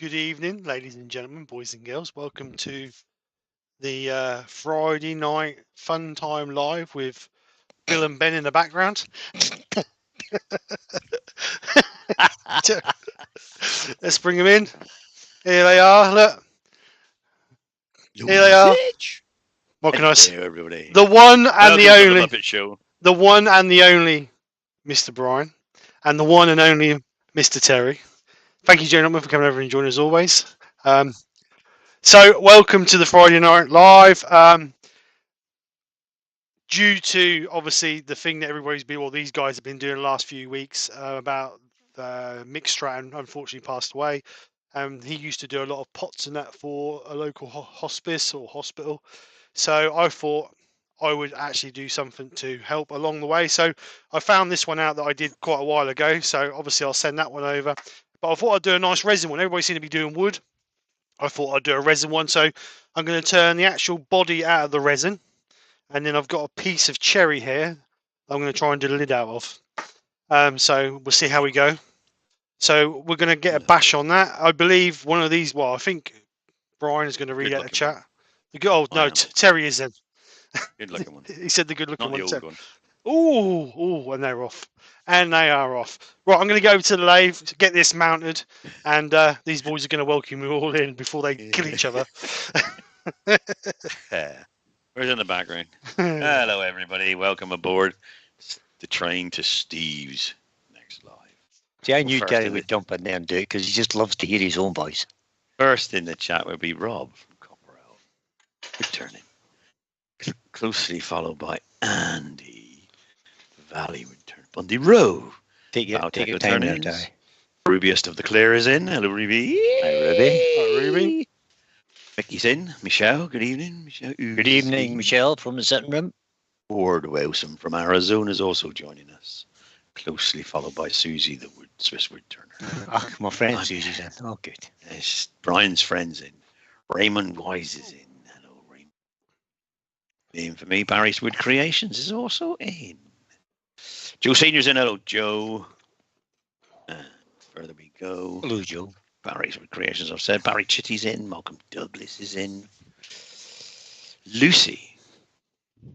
Good evening, ladies and gentlemen, boys and girls. Welcome to the Friday night fun time live with Bill and Ben in the background. Let's bring them in. Here they are. Look, here they are. What can I say? Hello, everybody. The one and the Welcome to only, the Muppet Show. the one and the only Mr. Brian, and the one and only Mr. Terry. Thank you, gentlemen, for coming over and joining us as always. So, welcome to the Friday night live. Due to obviously the thing that everybody's been, well, these guys have been doing the last few weeks about Mick Stratton, unfortunately passed away. He used to do a lot of pots and that for a local hospice or hospital. So I thought I would actually do something to help along the way. So I found this one out that I did quite a while ago. So obviously I'll send that one over. But I thought I'd do a nice resin one. Everybody seemed to be doing wood. I thought I'd do a resin one. So I'm going to turn the actual body out of the resin. And then I've got a piece of cherry here I'm going to try and do the lid out of. So we'll see how we go. So we're going to get a bash on that. I believe one of these, well, I think Brian is going to read out the chat. Terry is in. Good looking one. He said the good looking Not one. the old one. Oh, and they're off. And they are off. Right, I'm going to go over to the lathe to get this mounted. And these boys are going to welcome you all in before they kill each other. Where's in the background? Hello, everybody. Welcome aboard the train to Steve's next live. See, I knew Terry would jump in there and do it because he just loves to hear his own voice. First in the chat will be Rob from Copperell. Woodturning. Closely followed by Andy. Valley Woodturn. Bundy Row. Take your time there, Terry. Rubiest of the Clear is in. Hello, Ruby. Hi, Ruby. Hi, Ruby. Mickey's in. Michelle, good evening. Michelle. Good evening, Michelle from the sitting room. Ward Wilson from Arizona is also joining us. Closely followed by Susie, the Swiss wood turner. My friend Susie's in. Oh, good. Yes, Brian's friend's in. Raymond Wise is in. Hello, Raymond. In for me, Barry's Wood Creations is also in. Joe Senior's in. Hello, Joe. And further we go. Hello, Joe. Barry's Wood Creations, I've said. Barry Chitty's in. Malcolm Douglas is in. Lucy.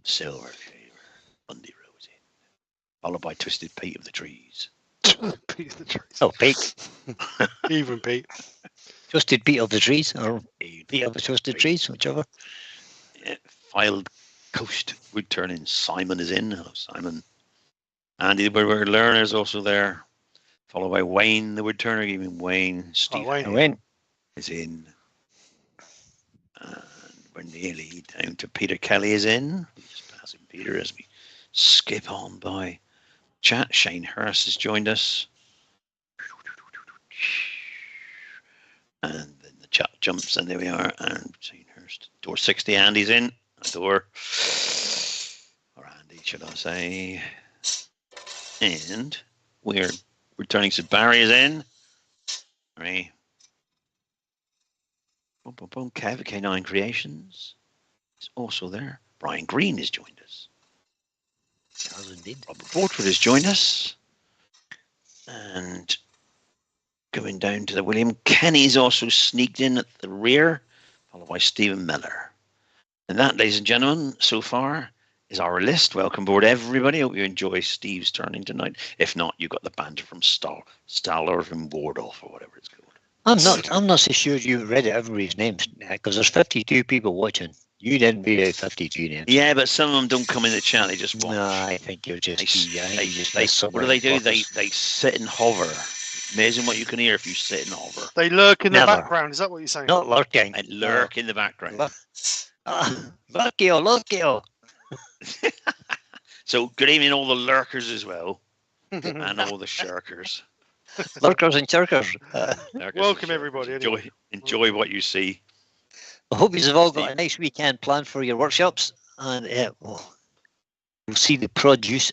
Silver Shaver. Bundy Rose in. Followed by Twisted Pete of the Trees. Pete of the Trees. Oh, Pete. Even Pete. Twisted Pete of the Trees, or Pete of the Twisted Trees, whichever. Yeah, Filed Coast Wood Turning. Simon is in. Hello, Simon. Andy the Woodworker Learner is also there. Followed by Wayne the Wood Turner. Even Wayne. Steve Wayne is in. And we're nearly down to Peter Kelly is in. Just passing Peter as we skip on by chat. Shane Hurst has joined us. And then the chat jumps, and there we are. And Shane Hurst. Door 60, Andy's in. Door. Or Andy, should I say. And we're returning to Barry is in. Right. Boom, boom, boom. Kev, K9 Creations is also there. Brian Green has joined us. Yes, indeed. Robert Bortwood has joined us. And going down to the William Kenny's also sneaked in at the rear, followed by Stephen Miller. And that, ladies and gentlemen, so far is our list. Welcome aboard, everybody. Hope you enjoy Steve's turning tonight. If not, you got the banter from Staller from Wardolph or whatever it's called. I'm not so sure you read everybody's names because there's 52 people watching. You didn't read out 52 names. Yeah, but some of them don't come in the chat. They just watch. No, I think you're just. What do they do? They sit and hover. Amazing what you can hear if you sit and hover. They lurk in the background. Is that what you're saying? Not lurking. They lurk in the background. Lurkio. So good evening, all the lurkers as well, and all the shirkers. Lurkers and chirkers. Welcome, everybody. Enjoy what you see. I hope you've all got a nice weekend planned for your workshops, and we'll see the produce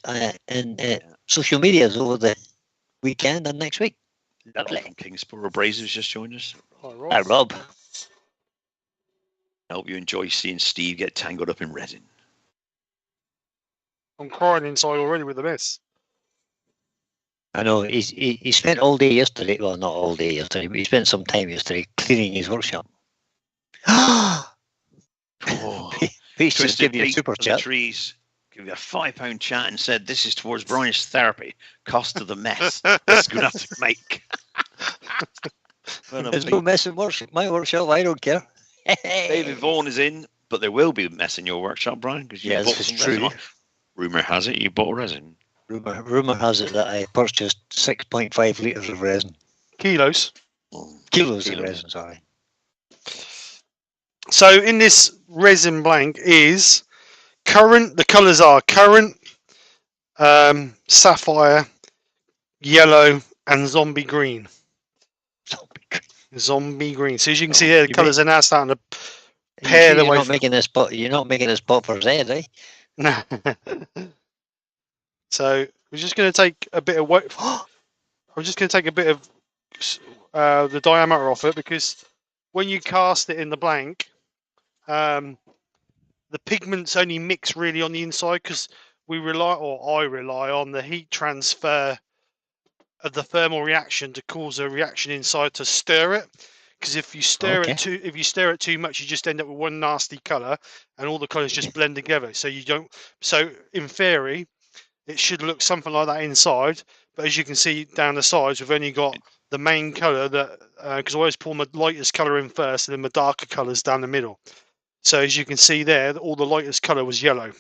in social medias over the weekend and next week. Lovely. Kingsport Abrasives just joined us. Hi, Rob. I hope you enjoy seeing Steve get tangled up in resin. I'm crying inside already with the mess. I know he spent all day yesterday. Well, not all day yesterday, but he spent some time yesterday cleaning his workshop. Oh, Pete's just Twisted give you a Pete super of the chat. trees give you a £5 chat and said this is towards Brian's therapy. Cost of the mess. This is going to have to make. Well, There's no mess in my workshop. I don't care. David Vaughan is in, but there will be a mess in your workshop, Brian, because you Yes, bought it's some true. resin. Rumour has it you bought resin. Rumor has it that I purchased 6.5 litres of resin. Kilos. Kilos of resin, sorry. So in this resin blank is currant. The colours are currant, sapphire, yellow, and zombie green. Zombie green. So as you can see here, the colours are now starting to pair the way. You're not making this pot for Zed, eh? So we're just going to take a bit of weight. I'm just going to take a bit of the diameter off it, because when you cast it in the blank, the pigments only mix really on the inside, because I rely on the heat transfer of the thermal reaction to cause a reaction inside to stir it. Because if you stir it too much, you just end up with one nasty color, and all the colors just blend together. So you don't. So in theory, it should look something like that inside, but as you can see down the sides, we've only got the main color that, because I always pour my lightest color in first, and then my darker colors down the middle. So as you can see there, all the lightest color was yellow.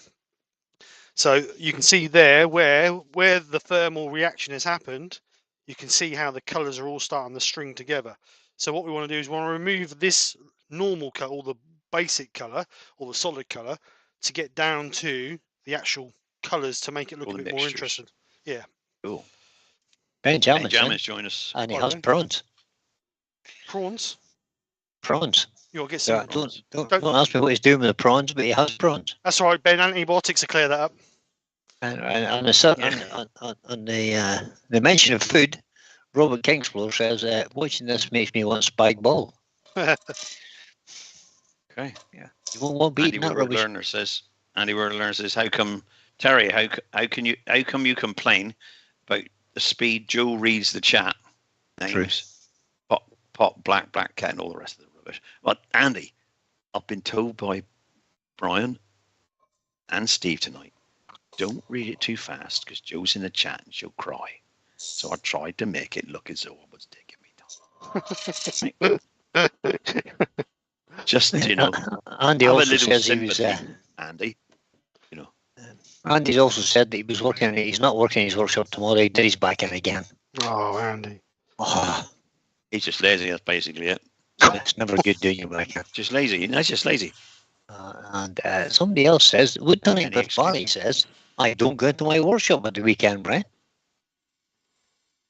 So you can see there where the thermal reaction has happened, you can see how the colors are all starting to string together. So what we want to do is we want to remove this normal color, or the basic color, or the solid color, to get down to the actual colors to make it look a bit more interesting. Yeah. Cool. Benjamin's join us. And he has prawns. Prawns? Prawns. You'll get some. Don't ask me what he's doing with the prawns, but he has prawns. That's all right, Ben. Antibiotics to clear that up. And on the mention of food, Robert Kingsfloor says, watching this makes me want spag bol. Okay. Yeah. You won't be eating that rubbish. Andy Word says, how come, Terry, how come you complain about the speed Joe reads the chat names? Pot, black cat, and all the rest of the rubbish. But Andy, I've been told by Brian and Steve tonight, don't read it too fast, because Joe's in the chat and she'll cry. So I tried to make it look as though I was taking me time. Just, Andy also says he was. Andy, Andy's also said that he was working. He's not working in his workshop tomorrow. He did his back in again. Oh, Andy. Oh. He's just lazy. That's basically it. It's never good doing your back in. Just lazy. That's just lazy. And somebody else says, woodturning with Barney says, I don't go into my workshop at the weekend, Brian.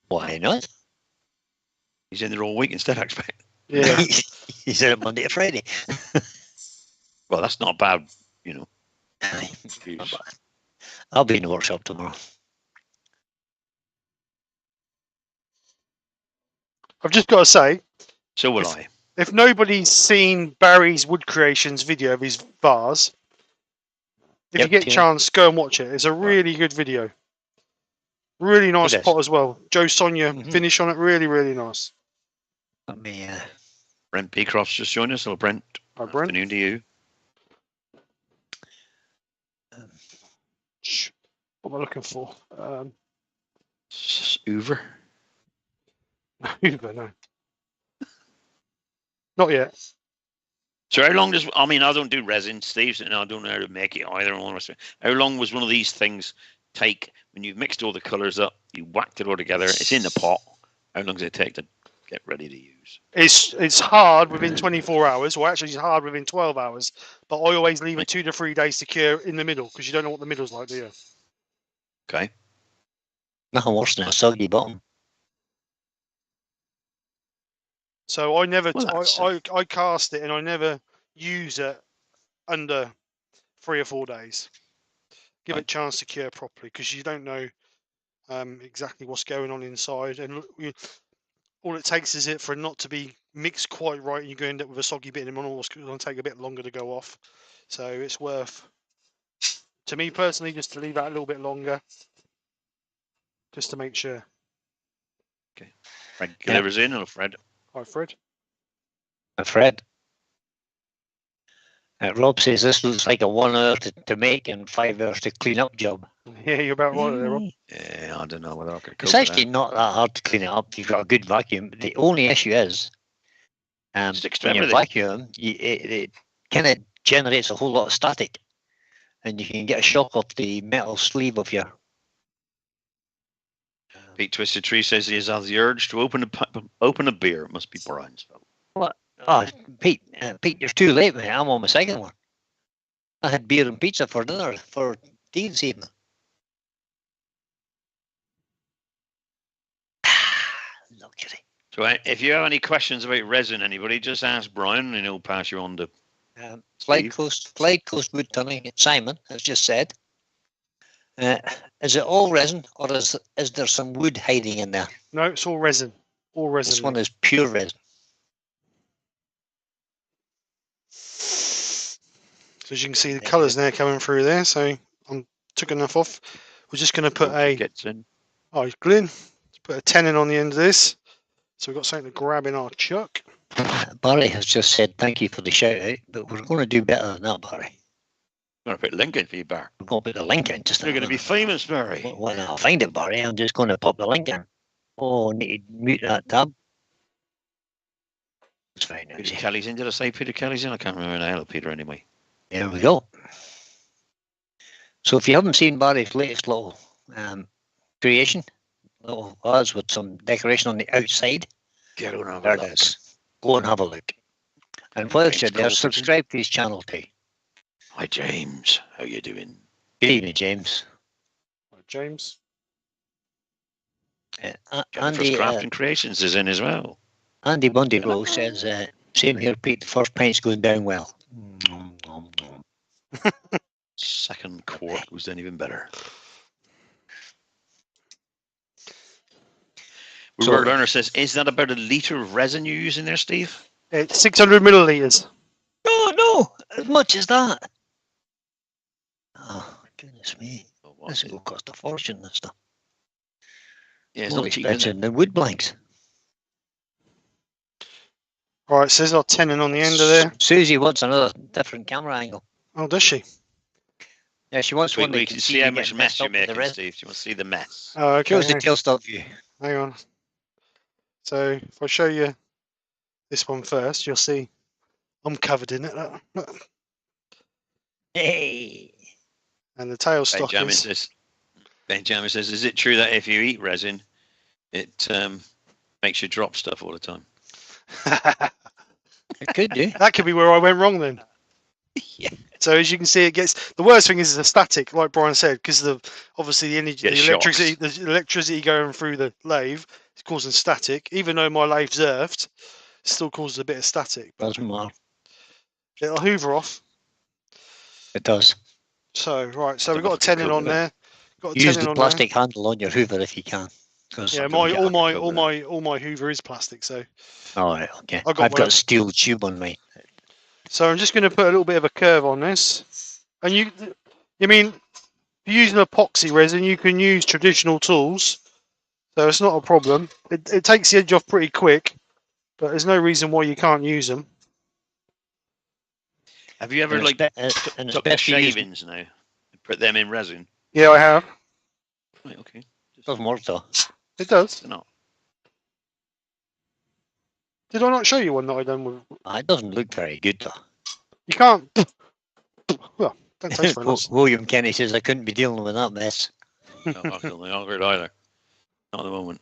Why not? He's in there all week instead, I expect. Yeah. He's in it Monday to Friday. Well, that's not bad, I'll be in the workshop tomorrow. I've just got to say. So will I. If nobody's seen Barry's Wood Creations video of his vase, if you get a chance, go and watch it. It's a really good video. Really nice pot as well. Joe Sonia finish on it. Really, really nice. Let me. Brent P. Krafts just joined us. Hello, Brent. Hi, Brent. Afternoon to you. What am I looking for? Hoover. Hoover, no. Not yet. So how long does, I don't do resin, Steve, and I don't know how to make it either. How long was one of these things take when you've mixed all the colours up, you whacked it all together, it's in the pot? How long does it take to get ready to use? It's hard within 24 hours, or actually it's hard within 12 hours, but I always leave it 2 to 3 days to cure in the middle, because you don't know what the middle's like, do you? Okay. Nothing worse than a soggy bottom. So I never, I cast it and I never use it under 3 or 4 days. Give it a chance to cure properly, because you don't know exactly what's going on inside, and all it takes is it for it not to be mixed quite right, and you're going to end up with a soggy bit, and it's going to take a bit longer to go off. So it's worth, to me personally, just to leave that a little bit longer, just to make sure. Fred delivers in, or Fred? Hi, Fred. Fred. Rob says this looks like a 1 hour to make and 5 hours to clean up job. Yeah, you're about right there, Rob. Yeah, I don't know whether I could cope It's with actually that. not that hard to clean it up if you've got a good vacuum. The only issue is Sticks to when you everything. vacuum, it kind of generates a whole lot of static, and you can get a shock off the metal sleeve of your. Pete Twisted Tree says he has the urge to open a beer. It must be Brownsville. Oh, Pete, you're too late, mate. I'm on my second one. I had beer and pizza for dinner for tea this evening. Luxury. So if you have any questions about resin, anybody, just ask Brian, and he'll pass you on to. Clyde Coast woodturning. Simon has just said. Is it all resin, or is there some wood hiding in there? No, it's all resin. All resin. This one is pure resin. So as you can see, the colours there coming through there. So I'm took enough off. We're just going to put Gets in. Oh, Glyn. Let's put a tenon on the end of this. So we've got something to grab in our chuck. Barry has just said thank you for the shout out, but we're going to do better than that, Barry. I'm going to put a link in for you, Bar. We're going to put the link in. Just You're going to be famous, Barry. When I find it, Barry, I'm just going to pop the link in. Oh, I need to mute that tab. It's very Peter noisy. Kelly's in. Did I say Peter Kelly's in? I can't remember the hell of Peter anyway. There we go. So if you haven't seen Barry's latest little creation, little vase with some decoration on the outside, Get on there it is. Go and have a look. And whilst you're there, Thanks, subscribe to his channel too. Hi, James. How you doing? Good evening, James. Right, James. Andy, Crafting Creations is in as well. Andy Bundy Rowe says, same here, Pete, the first pint's going down well. Second quart goes down even better. Robert Lerner says, is that about a litre of resin you use in there, Steve? It's 600 millilitres. Oh, no, as much as that. Oh, goodness me. This will cost a fortune, this stuff. Yeah, it's More not cheap, expensive than wood blanks. Right, so there's our tenon on the end of there. Susie wants another different camera angle. Oh, does she? Yeah, she wants one that we can can see see how you much getting mess messed you're up with the making, rest. Steve. Do you want to see the mess? Oh, okay. Shows the tailstop view. Hang on. So if I show you this one first, you'll see I'm covered in it. Look. Hey. And the tailstock Benjamin says, is it true that if you eat resin, it makes you drop stuff all the time? It could do. That could be where I went wrong then. Yeah. So as you can see, it gets the worst thing is the static, like Brian said, because obviously the energy, the electricity going through the lathe is causing static. Even though my lathe's earthed, it still causes a bit of static. But Doesn't matter. it'll hoover off. It does. So right, so we've got a tenon on there. Got a Use tenon the on plastic handle on your Hoover if you can. Yeah, all my Hoover is plastic, so. All right, okay. I've got a steel tube on mine. So I'm just going to put a little bit of a curve on this, and you mean if you're using epoxy resin, you can use traditional tools, so it's not a problem. It takes the edge off pretty quick, but there's no reason why you can't use them. Have you ever took the shavings now and put them in resin? Yeah, I have. Right, okay. Doesn't work though. It does. No. Did I not show you one that I done with? It doesn't look very good though. You can't. Well, don't taste very nice. William Kenny says I couldn't be dealing with that mess. No, I don't think I'll either. Not at the moment.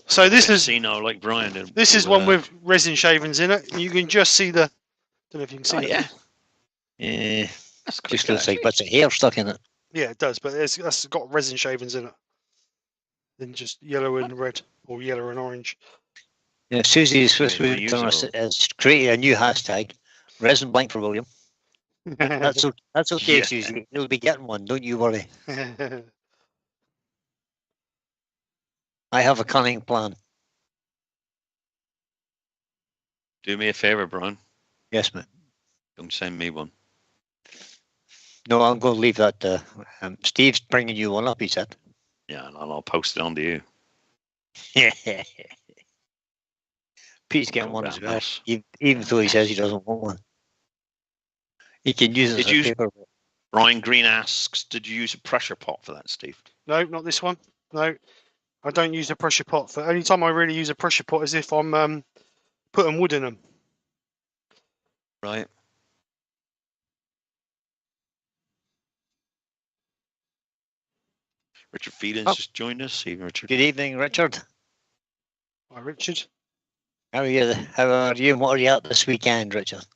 So this is like Brian did. This is one with resin shavings in it. You can just see the. Don't know if you can see it. Yeah. Yeah. Just looks like bits of hair stuck in it. Yeah, it does, but that's got resin shavings in it. Then just yellow and red, or yellow and orange. Yeah, Susie's Swiss has created a new hashtag, resin blank for William. That's okay, yeah. Susie. You'll be getting one, don't you worry. I have a cunning plan. Do me a favour, Brian. Yes, mate. Don't send me one. No, I'm going to leave that. Steve's bringing you one up, he said. Yeah, and I'll post it on to you. Pete's getting Oh, one that as well, mess. even though he says he doesn't want one. He can use it Did as a you- paper. Ryan Green asks, did you use a pressure pot for that, Steve? No, not this one. No, I don't use a pressure pot. For only time I really use a pressure pot is if I'm putting wood in them. Right. Richard Feelings Oh. just joined us. Even Richard. Good evening, Richard. Hi, Richard. How are you? How are you? And what are you at this weekend, Richard?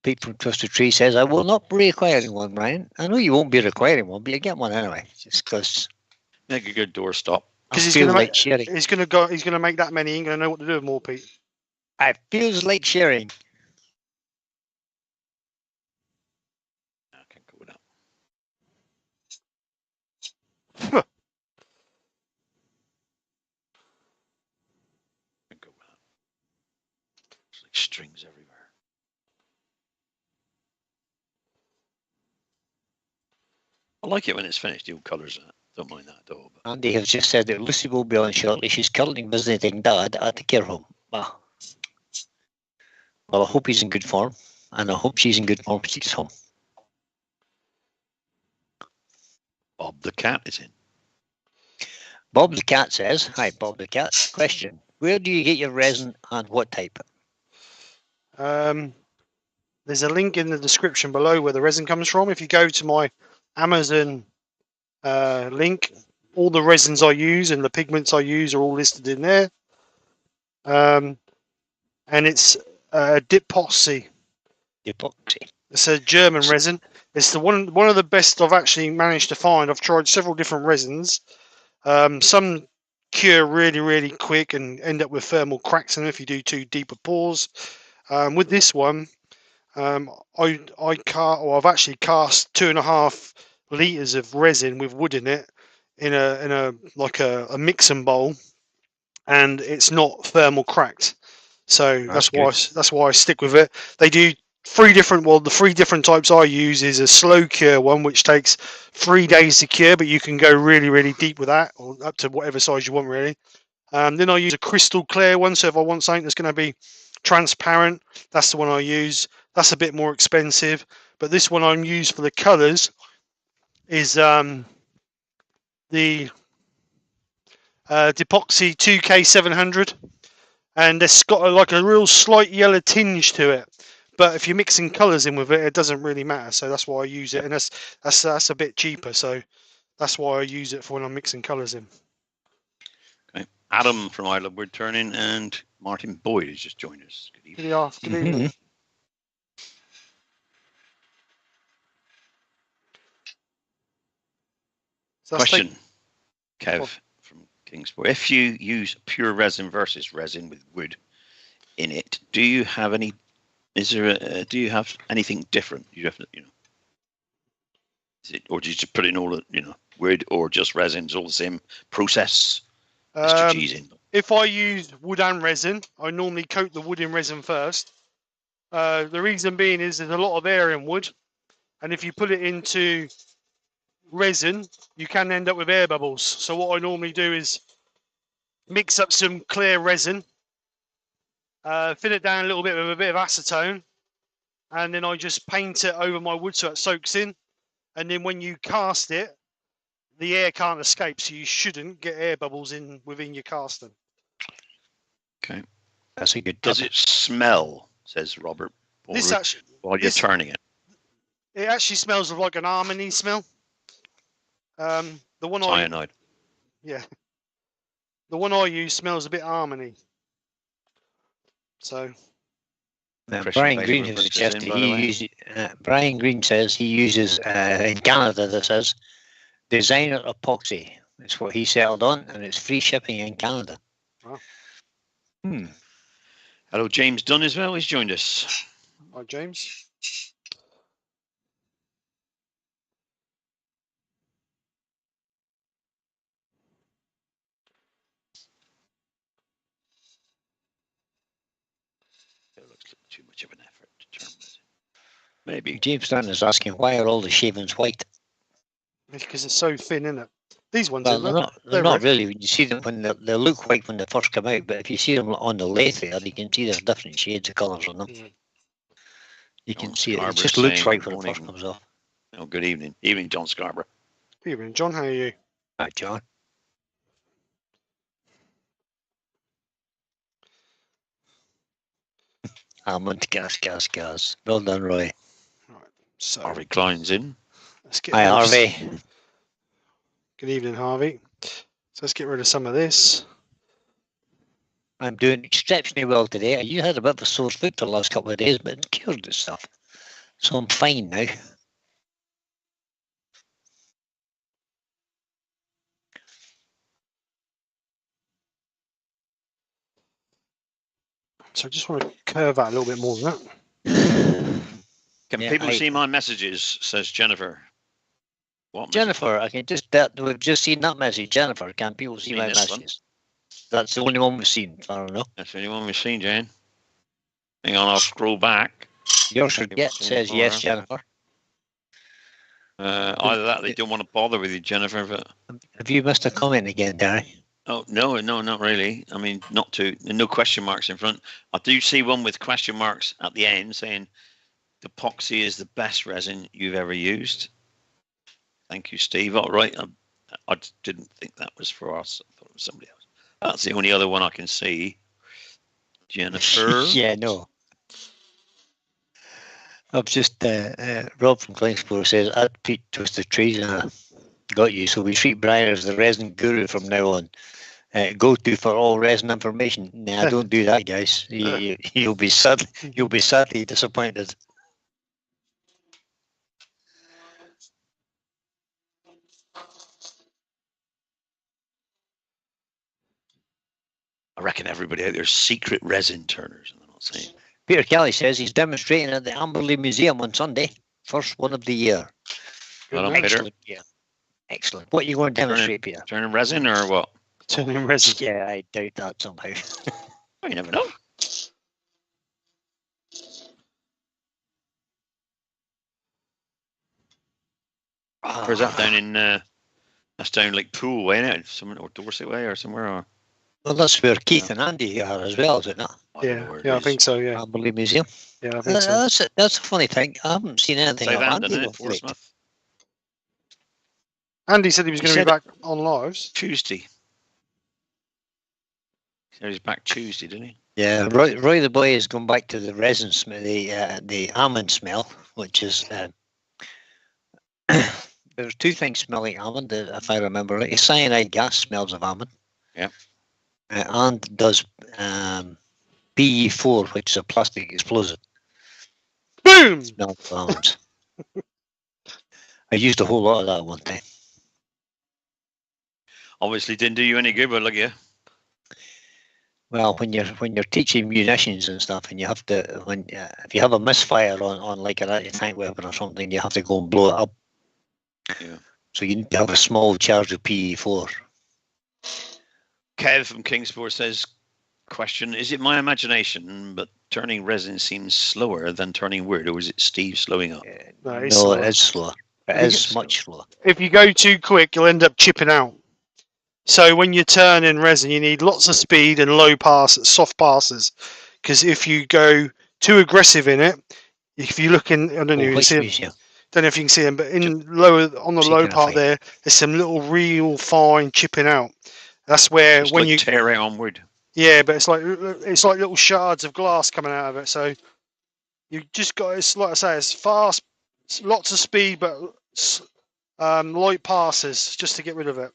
Pete from Twisted Tree says, "I will not be requiring one, Brian. I know you won't be requiring one, but you get one anyway, just because Make a good doorstop. I Because feel like sharing. he's gonna make that many. He ain't gonna know what to do with more, Pete. I feels like sharing. I can go with that. I can go with that. There's like strings everywhere. I like it when it's finished. The old colours in it. Don't mind that at all. But Andy has just said that Lucy will be on shortly. She's currently visiting Dad at the care home. Well, I hope he's in good form, and I hope she's in good form when she gets home. Bob the cat is in. Bob the Cat says, "Hi, Bob the Cat. Question: where do you get your resin and what type?" There's a link in the description below where the resin comes from. If you go to my Amazon link, all the resins I use and the pigments I use are all listed in there. And it's Epoxy. Epoxy. It's a German resin. It's the one of the best I've actually managed to find. I've tried several different resins. Some cure really, really quick and end up with thermal cracks in them if you do too deeper pours. With this one, I've actually cast 2.5 liters of resin with wood in it in a mixing bowl, and it's not thermal cracked. So that's why I stick with it. They do the 3 different types I use is a slow cure one, which takes 3 days to cure, but you can go really, really deep with that, or up to whatever size you want, really. Then I use a crystal clear one, so if I want something that's going to be transparent, that's the one I use. That's a bit more expensive, but this one I'm used for the colours is the Epoxy 2K700, and it's got like a real slight yellow tinge to it. But if you're mixing colours in with it, it doesn't really matter. So that's why I use it, and that's a bit cheaper. So that's why I use it for when I'm mixing colours in. Okay. Adam from I Love Woodturning and Martin Boyd has just joined us. Good evening. Good evening. So Question, Kev from Kingsport. If you use pure resin versus resin with wood in it, do you have any? Do you have anything different? You definitely, is it, or do you just put it in all, wood or just resins, all the same process? Mr. G's in. If I use wood and resin, I normally coat the wood in resin first. The reason being is there's a lot of air in wood, and if you put it into resin, you can end up with air bubbles. So what I normally do is mix up some clear resin, fill it down a little bit with a bit of acetone, and then I just paint it over my wood so it soaks in. And then when you cast it, the air can't escape, so you shouldn't get air bubbles within your casting. Okay. That's a good tip. Does it smell, says Robert, while you're turning it? It actually smells of like an almondy smell. The one Cyanide. The one I use smells a bit almondy. So Brian Green has suggested Brian Green says he uses in Canada. This is designer epoxy. It's what he settled on, and it's free shipping in Canada. Wow. Hello, James Dunn as well. He's joined us. Hi, James. It looks like too much of an effort to turn resin. Maybe. James Dunn is asking, why are all the shavings white? Because it's so thin, isn't it? These ones, Well, look, they're not really. When you see them, when they look white when they first come out, but if you see them on the lathe there, you can see there's different shades of colours on them. You can see it just looks white when it first comes off. Oh, good evening. Evening, John Scarborough. Good evening, John. How are you? Hi, John. Almond, gas. Well done, Roy. Right, so Harvey Klein's in. let's get Hi, Harvey. Good evening, Harvey. So let's get rid of some of this. I'm doing exceptionally well today. You had a bit of a sore foot the last couple of days, but it cured itself. So I'm fine now. So I just want to curve out a little bit more than that. Can people see my messages? Says Jennifer. What Jennifer, I can just we've just seen that message. Jennifer, can people see my messages? That's the only one we've seen. I don't know. That's the only one we've seen, Jane. Hang on, I'll scroll back. Yorkshire says yes, Jennifer. Either that, they don't want to bother with you, Jennifer. But have you missed a comment again, Gary? Oh no, not really. I mean, no question marks in front. I do see one with question marks at the end saying epoxy is the best resin you've ever used. Thank you, Steve. All right, I didn't think that was for us. I thought it was somebody else. That's the only other one I can see. Jennifer. Yeah, no. I've just Rob from Klingspor says at Pete Twisted Trees and I got you. So we treat Brian as the resin guru from now on. Go to for all resin information. Nah, don't do that, guys. You'll be sadly disappointed. I reckon everybody out there's secret resin turners. I'm not saying. Peter Kelly says he's demonstrating at the Amberley Museum on Sunday. First one of the year. Well done, Peter. Yeah. Excellent. What are you going to demonstrate, Peter? Turning resin or what? Turning resin. Yeah, I doubt that somehow. Oh, you never know. Where's that down in? That's down like Poole way, isn't it? Somewhere or Dorset way or somewhere. Or well, that's where Keith and Andy are as well, is it not? Yeah, I think so. Yeah. Amberley Museum. Yeah, I think so. That's a funny thing. I haven't seen anything of Andy lately. Andy said he was going to be back on lives Tuesday. So he's back Tuesday, didn't he? Yeah, Roy the boy has gone back to the resin smell, the almond smell, which is there's two things smelling almond, if I remember right. Cyanide gas smells of almond. Yeah. And does PE4, which is a plastic explosive. Boom! Smells of almonds. I used a whole lot of that one time. Obviously didn't do you any good, but look at you. Well, when you're teaching munitions and stuff, and you have to if you have a misfire on like an anti-tank weapon or something, you have to go and blow it up. Yeah. So you need to have a small charge of PE4. Kev from Kingsport says, question, is it my imagination, but turning resin seems slower than turning wood, or is it Steve slowing up? No, it is slower. It is much slower. If you go too quick, you'll end up chipping out. So when you turn in resin, you need lots of speed and soft passes. Because if you go too aggressive in it, if you look in, I don't know if you can see them, but on the low part there's some little real fine chipping out. That's where just when like you tear it on wood. Yeah, but it's like little shards of glass coming out of it. So you just got, it's like I say, it's fast, lots of speed, but light passes just to get rid of it.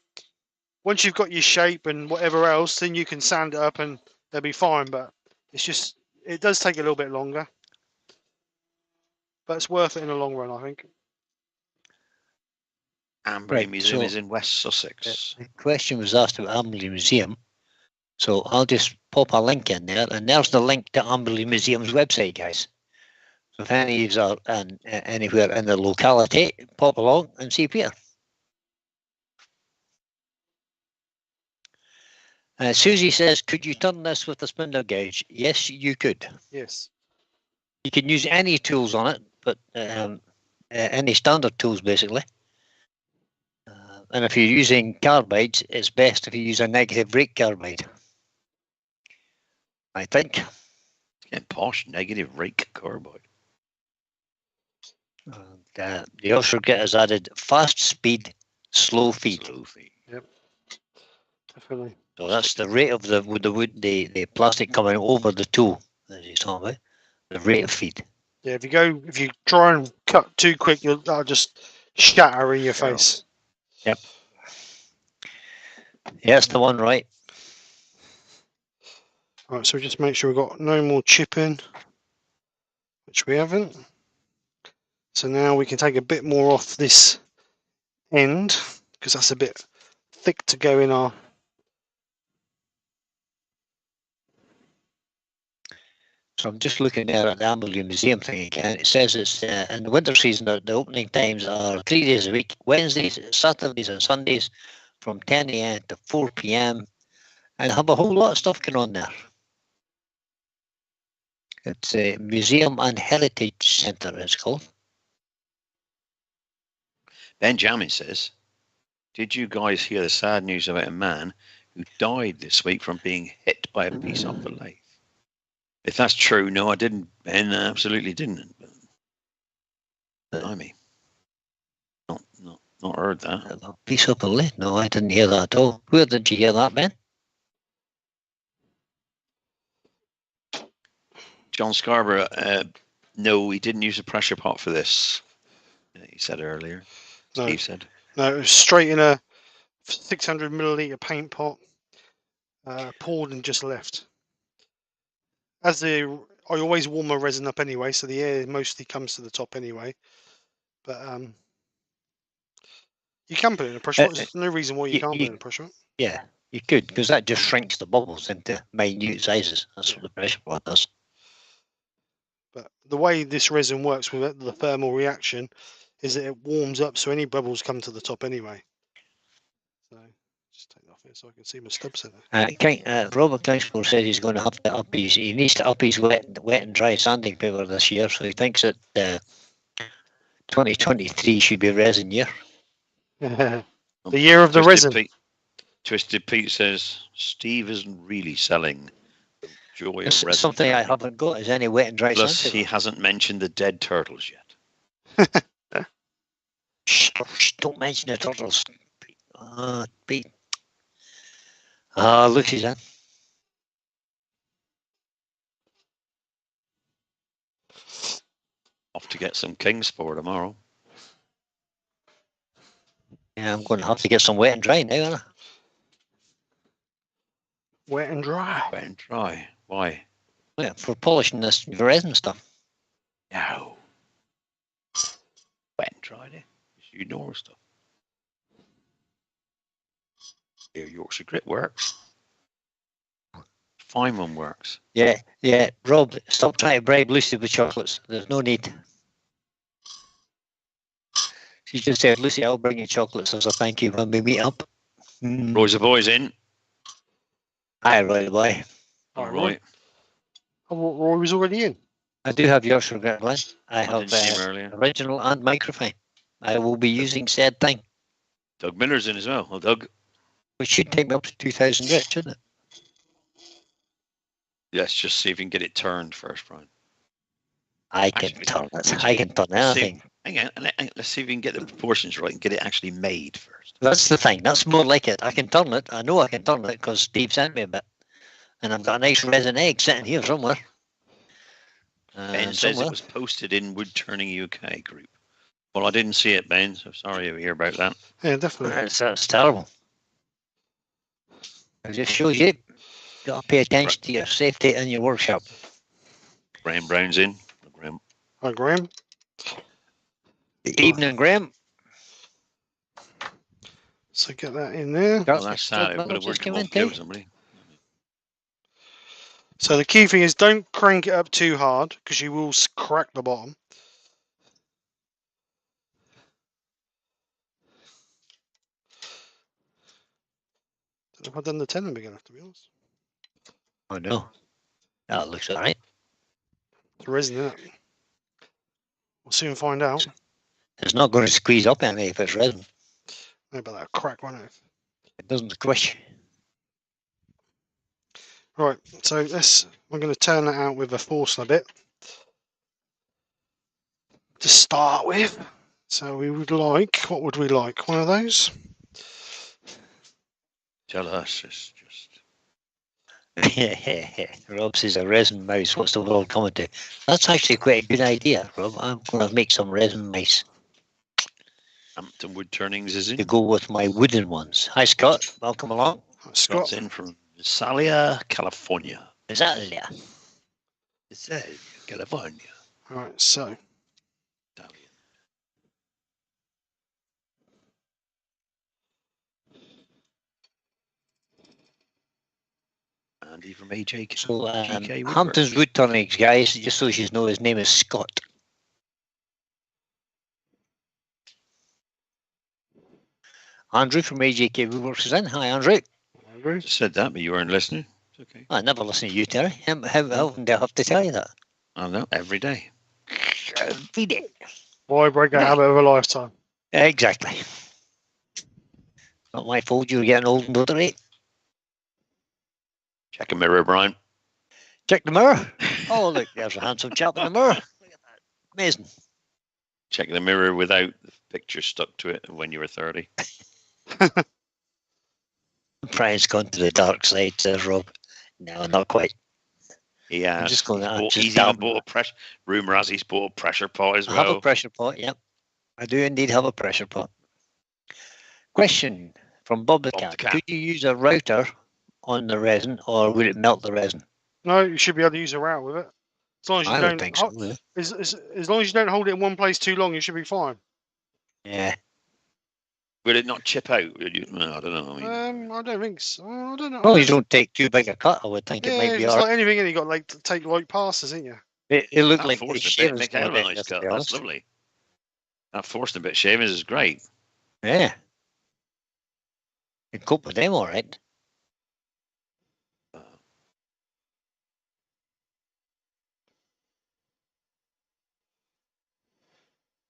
Once you've got your shape and whatever else, then you can sand it up and they'll be fine. But it does take a little bit longer. But it's worth it in the long run, I think. Amberley Museum is in West Sussex. The question was asked about Amberley Museum. So I'll just pop a link in there. And there's the link to Amberley Museum's website, guys. So if any of you are anywhere in the locality, pop along and see Peter. Susie says, could you turn this with a spindle gauge? Yes, you could. Yes. You can use any tools on it, but any standard tools, basically. and if you're using carbides, it's best if you use a negative rake carbide. I think. It's getting posh, negative rake carbide. And, the Yorkshire kit has added fast speed, slow feed. Slow feed. Yep, definitely. So that's the rate of the wood, the plastic coming over the tool that he's talking about. The rate of feed. Yeah, if you try and cut too quick, that'll just shatter in your face. Yep. Yeah, that's the one, right? Right, so just make sure we've got no more chipping, which we haven't. So now we can take a bit more off this end, because that's a bit thick to go in our... So I'm just looking there at the Amberley Museum thing again. It says it's in the winter season, the opening times are 3 days a week, Wednesdays, Saturdays and Sundays from 10 a.m. to 4 p.m. and have a whole lot of stuff going on there. It's a Museum and Heritage Centre, it's called. Benjamin says, did you guys hear the sad news about a man who died this week from being hit by a piece off the lathe? If that's true, no, I didn't, Ben. I absolutely didn't. I mean, not heard that. A piece of the lathe? No, I didn't hear that at all. Where did you hear that, Ben? John Scarborough, no, he didn't use a pressure pot for this. He said earlier. No. Steve said. No, it was straight in a 600 milliliter paint pot, poured and just left. I always warm my resin up anyway, so the air mostly comes to the top anyway. But you can put it in a pressure pot. There's no reason why you can't put it in a pressure pot. Yeah, you could, because that just shrinks the bubbles into minute sizes. That's what the pressure pot does. But the way this resin works with the thermal reaction is that it warms up, so any bubbles come to the top anyway. So just take it off here so I can see my stubs in it. Robert Kingsford says he's going to have to up his. He needs to up his wet and dry sanding paper this year. So he thinks that 2023 should be a resin year. The year of the resin. Twisted Pete says Steve isn't really selling joy of resin. Something I haven't got is any wet and dry Plus, sandpaper. he hasn't mentioned the dead turtles yet. Shh, don't mention the turtles. Pete. Look, he's in. Off to get some Kingsport tomorrow. Yeah, I'm going to have to get some wet and dry now, aren't I? Wet and dry. Wet and dry. Why? Yeah, for polishing this resin stuff. No. Wet and dry, there. You know stuff. Your Yorkshire grit works. Fine one works. Yeah. Rob, stop trying to bribe Lucy with chocolates. There's no need. She just said, Lucy, I'll bring you chocolates as a thank you when we meet up. Roy's the boys in. Hi, Roy the boy. All right. Oh, Roy was already in. I do have Yorkshire grit line. I have didn't see him earlier. original and microfine. I will be using said thing. Doug Miller's in as well. Well, Doug. Which should take me up to 2,000 grit, shouldn't it? Let's just see if we can get it turned first, Brian. I can turn anything. Hang on, let's see if we can get the proportions right and get it actually made first. That's the thing. That's more like it. I can turn it. I know I can turn it because Steve sent me a bit. And I've got a nice resin egg sitting here somewhere. Ben says it was posted in Woodturning UK group. Well, I didn't see it, Ben, so sorry to hear about that. Yeah, definitely. That's terrible. It just shows you got to pay attention to your safety in your workshop. Graham Brown's in. Graham. Hi, Graham. Evening, Graham. So get that in there. Well, that's sad. It would have worked off to somebody. So the key thing is don't crank it up too hard because you will crack the bottom. Don't know if I've done the tenon big enough, to be honest. Oh no. That looks alright. It's resin, isn't it? We'll soon find out. It's not going to squeeze up any if it's resin. Maybe that'll crack, won't it? It doesn't squish. Right, so I'm going to turn that out with a Forstner bit to start with. So we would like, what would we like? One of those? Tell us. It's just. Rob says a resin mouse. What's the world coming to? That's actually quite a good idea, Rob. I'm going to make some resin mice Hampton Wood Turnings is in. to go with my wooden ones. Hi, Scott. Welcome along. Scott's in from Visalia, California. Is that there? Visalia, California. Right, so Italian. Andy from AJ. So, GK Hampton's Wood Turnings, guys, just so you know, his name is Scott. Andrew from AJK Woodworks is in. Hi, Andrew. I said that, but you weren't listening. It's okay. I never listen to you, Terry. How often do I have to tell you that? I know, every day. Every day. why break a habit of a lifetime? Exactly. Not my fault you're getting old and dirty. Check a mirror, Brian. Check the mirror. Oh, look, there's a handsome chap in the mirror. Look at that. Amazing. Check the mirror without the picture stuck to it when you were 30. Brian's gone to the dark side, says Rob. No, not quite. Yeah, I'm just going to he's even bought a pressure. Rumour has he's bought a pressure pot as I well. have a pressure pot, yep. I do indeed have a pressure pot. Question from Bob the Cat. Could you use a router on the resin or would it melt the resin? No, you should be able to use a route with it. As long as you I don't think so. Yeah. as long as you don't hold it in one place too long, you should be fine. Yeah. Will it not chip out? No, I don't know. I don't think so. I don't know. Well, you don't take too big a cut, I would think it might be it's all right. like anything, you got like to take light passes, ain't you? It looked That like forced the a bit, shavings make out a nice cut. That's lovely. That forced a bit shavings is great. Yeah. You can cope with them all right.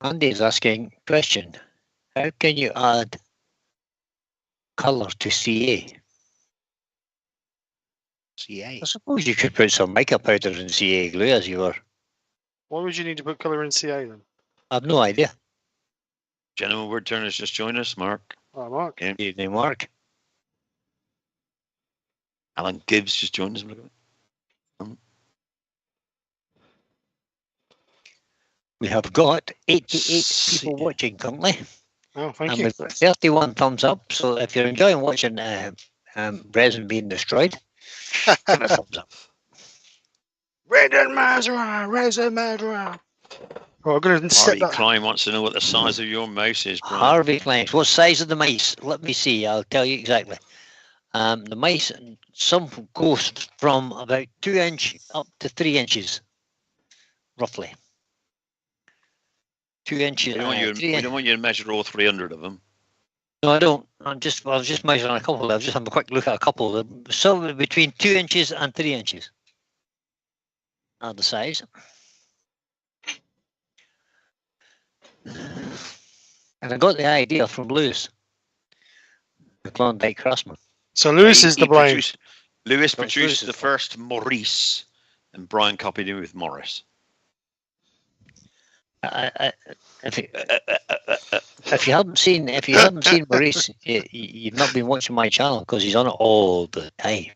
Andy's asking, question, how can you add colour to CA? CA. I suppose you could put some mica powder in CA glue as you were. Why would you need to put colour in CA then? I have no idea. Gentleman Word Turners just joined us, Mark. Oh, Mark. Yeah. Good evening, Mark. Alan Gibbs just joined us. Look at it. We have got 88 people watching currently. Oh, thank and you. we've got 31 thumbs up. So if you're enjoying watching resin being destroyed, give it a thumbs up. Resin murderer. Oh, I'm going to set Harvey that. Klein wants to know what the size of your mouse is, Brian. Harvey claims, what size of the mice? Let me see, I'll tell you exactly. The mice, some goes from about 2 inch up to 3 inches, roughly. 2 inches. We don't want you to measure all 300 of them. No, I don't. I was just measuring a couple. I've just had a quick look at a couple. Somewhere between 2 inches and 3 inches are the size. And I got the idea from Lewis, the Klondike craftsman. So Lewis is the blame. Lewis produced the first Maurice, and Brian copied him with Morris. If you haven't seen Maurice, you've not been watching my channel because he's on it all the time.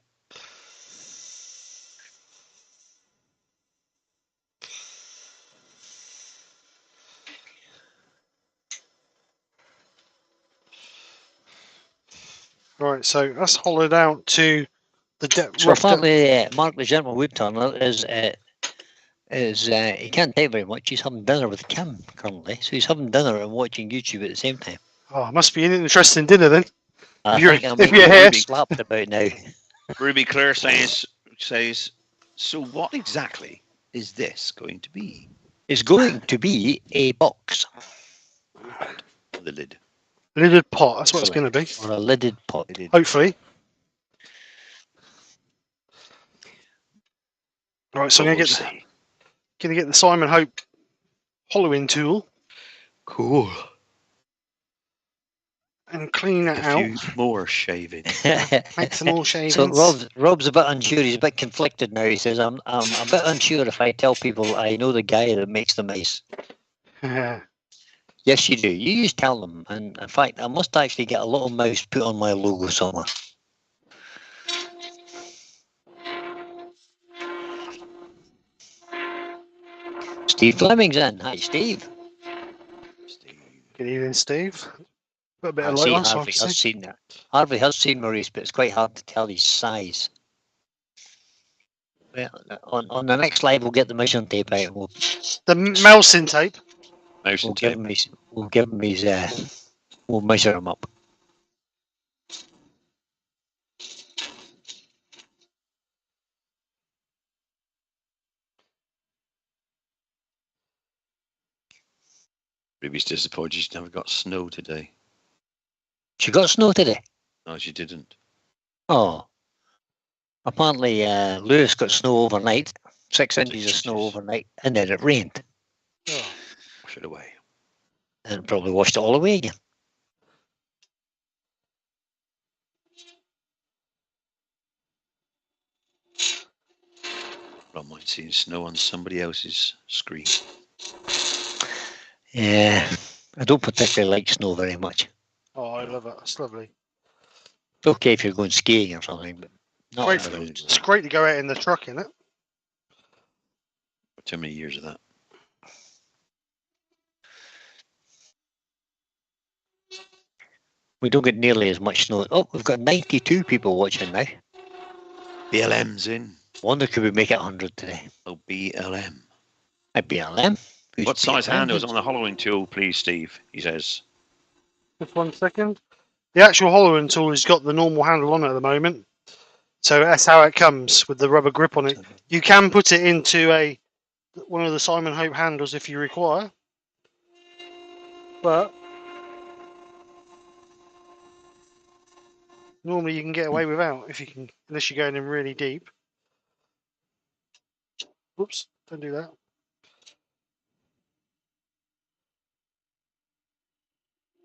Right, so that's hollowed out to the depth. So apparently, Mark the Gentleman Woodturner he can't take very much. He's having dinner with Kim currently, so he's having dinner and watching YouTube at the same time. Oh, must be an interesting dinner then. I If think you're here. slapped about now. Ruby Claire says, so what exactly is this going to be? It's going to be a box. The lid. Lidded pot, that's what it's going to be. Or a lidded pot. Hopefully. Right, so I'm going to get the Simon Hope hollowing tool. Cool. and clean it A out. few more shaving. Make some more shavings. So Rob's a bit unsure. He's a bit conflicted now. He says, "I'm a bit unsure if I tell people I know the guy that makes the mice." Yes, you do. You just tell them. And in fact, I must actually get a little mouse put on my logo somewhere. Steve Fleming's in. Hi, Steve. Good evening, Steve. Put a bit I of light see on, so I Harvey can has see. seen that. Harvey has seen Maurice, but it's quite hard to tell his size. Well, on the next slide, we'll get the measuring tape out. And The mousing tape. Motion we'll give tape. him his. We'll give him his. We'll measure him up. Ruby's disappointed she's never got snow today. She got snow today. No, she didn't. Oh. Apparently, Lewis got snow overnight. 6 inches of snow inches. overnight, and then it rained, Oh. Wash it away. and it probably washed it all away again. I don't mind seeing snow on somebody else's screen. Yeah, I don't particularly like snow very much. Oh, I love it. It's lovely. It's okay if you're going skiing or something, but not Great. on the roads. It's great to go out in the truck, isn't it? Too many years of that. We don't get nearly as much snow. Oh, we've got 92 people watching now. BLM's in. Wonder could we make it 100 today? Oh, BLM. At BLM. Who's What size BLM? handles on the hollowing tool, please, Steve? He says. Just 1 second. The actual hollowing tool has got the normal handle on it at the moment. So that's how it comes with the rubber grip on it. You can put it into one of the Simon Hope handles if you require. But normally you can get away without unless you're going in really deep. Oops, don't do that.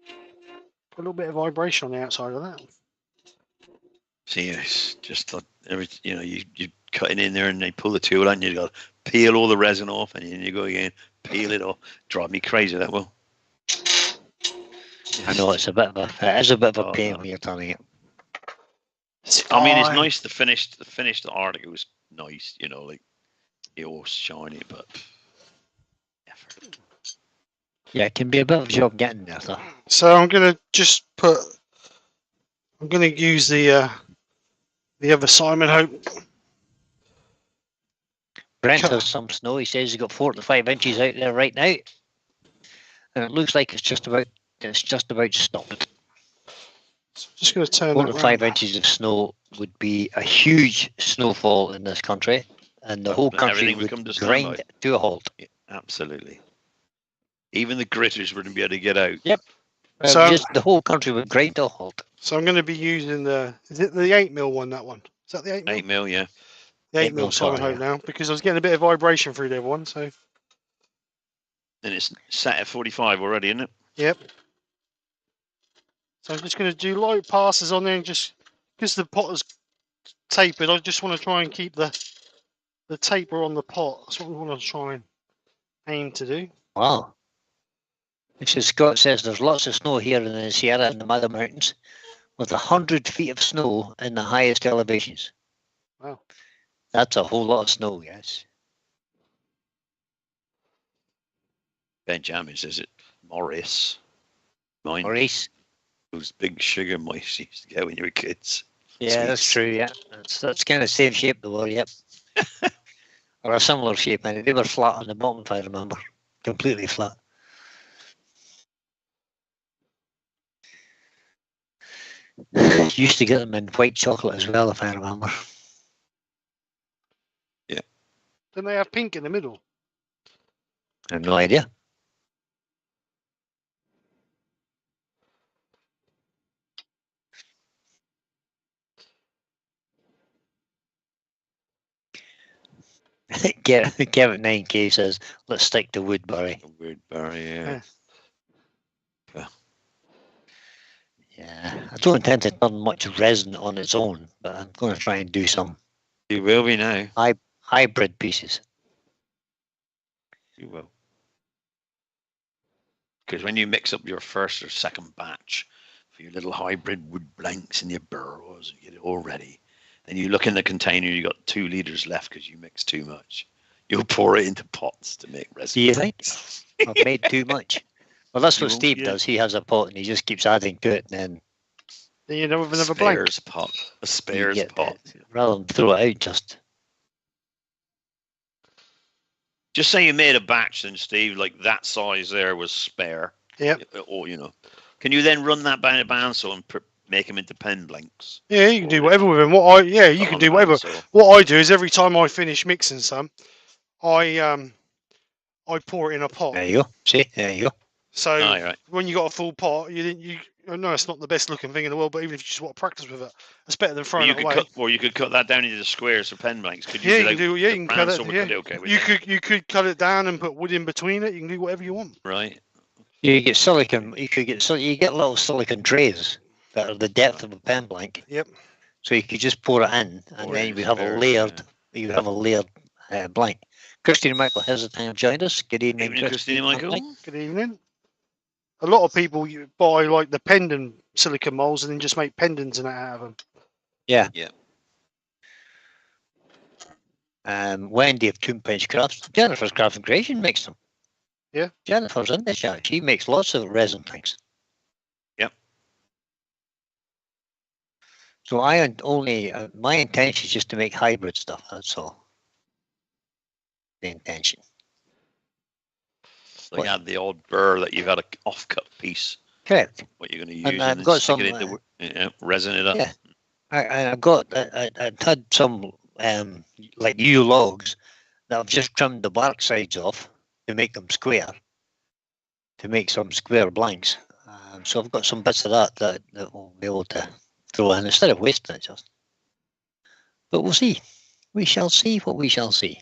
A little bit of vibration on the outside of that. See, it's just like you're cutting in there and they pull the tool out and you got to peel all the resin off and then you go again, peel it off. Drive me crazy, that will. I know it is a bit of a pain God. when you're turning it. I mean, it's nice. The finished article was nice, like it all shiny, but effort. Yeah, it can be a bit of a job getting there, though. So I'm gonna use the other Simon Hope. Brent has some snow. He says he's got 4 to 5 inches out there right now, and it looks like it's just about stopped. Just gonna turn 4 that to 5 round. inches of snow would be a huge snowfall in this country, and the whole country Everything would would come to grind standby. to a halt. Yeah, absolutely. Even the gritters wouldn't be able to get out. Yep. So- Just the whole country would grind to a halt. So I'm going to be using is it the 8mm one? That one is that the 8mm? 8mm, yeah. The 8mm 8mm Simon car, Hope now because I was getting a bit of vibration through the other one. So And it's set at 45 already, isn't it? yep. So I'm just going to do light passes on there, and just because the pot is tapered, I just want to try and keep the taper on the pot. That's what we want to try and aim to do. Wow. Mr. Scott says there's lots of snow here in the Sierra and the Mother Mountains, with 100 feet of snow in the highest elevations. Wow. That's a whole lot of snow, yes. Benjamin says it. Morris. Mine. Maurice? Those big sugar mice you used to get when you were kids. Yeah, that's Sweets. true, yeah. That's kind of same shape they were, yep. Or a similar shape, and they were flat on the bottom, if I remember. Completely flat. Used to get them in white chocolate as well, if I remember. Then they have pink in the middle. I have no idea. Kevin 9K says, let's stick to Woodbury. A weird barrier. Yeah, Yeah, I don't intend to turn much resin on its own, but I'm going to try and do some You will be now. hybrid pieces. You will. Because when you mix up your first or second batch for your little hybrid wood blanks and your burrows, and get it all ready, then you look in the container, you got 2 litres left because you mixed too much. You'll pour it into pots to make resin. Do you think? I've made too much. Well, that's what You- Steve yeah. does. He has a pot and he just keeps adding to it, and then Then you know, with another blank. Spares pot. A you spares get pot. rather than throw it out. Just Just say you made a batch then, Steve, like that size there was spare. Yep. Or, can you then run that by a bandsaw and make them into pen blanks? Yeah, you can do Or whatever with them. You can on do the whatever. bandsaw? What I do is every time I finish mixing some, I pour it in a pot. there you go. See, there you go. So Aye, right. when you got a full pot, I know it's not the best looking thing in the world, but even if you just want to practice with it, it's better than throwing You it could away. cut that down into the squares for pen blanks. Could you? Yeah, do you that can do. with Yeah, the you can cut bandsaw it. would Yeah, cut it okay with that? you could cut it down and put wood in between it. You can do whatever you want. Right. You get silicon. You get little silicon trays that are the depth of a pen blank. Yep. So you could just pour it in, and Pour it then in you have a squares, layered. You have a layered blank. Christine Michael has the time joined us. Good evening, Evening, Christina Michael. Good evening. A lot of people buy like the pendant silicon molds and then just make pendants and that out of them. Yeah. Yeah. Wendy of Toonpinch Crafts. Jennifer's Craft and Creation makes them. Yeah. Jennifer's in the chat. She makes lots of resin things. Yep. So I only my intention is just to make hybrid stuff. That's all. The intention. So you had the odd burr that you've had an off-cut piece. Correct. What you're going to use, And and I've then got stick some, it into resin it up. yeah. I've got. I had some like yew logs that I've just trimmed the bark sides off to make them square. To make some square blanks. So I've got some bits of that we'll be able to throw in instead of wasting it just. But we'll see. We shall see what we shall see.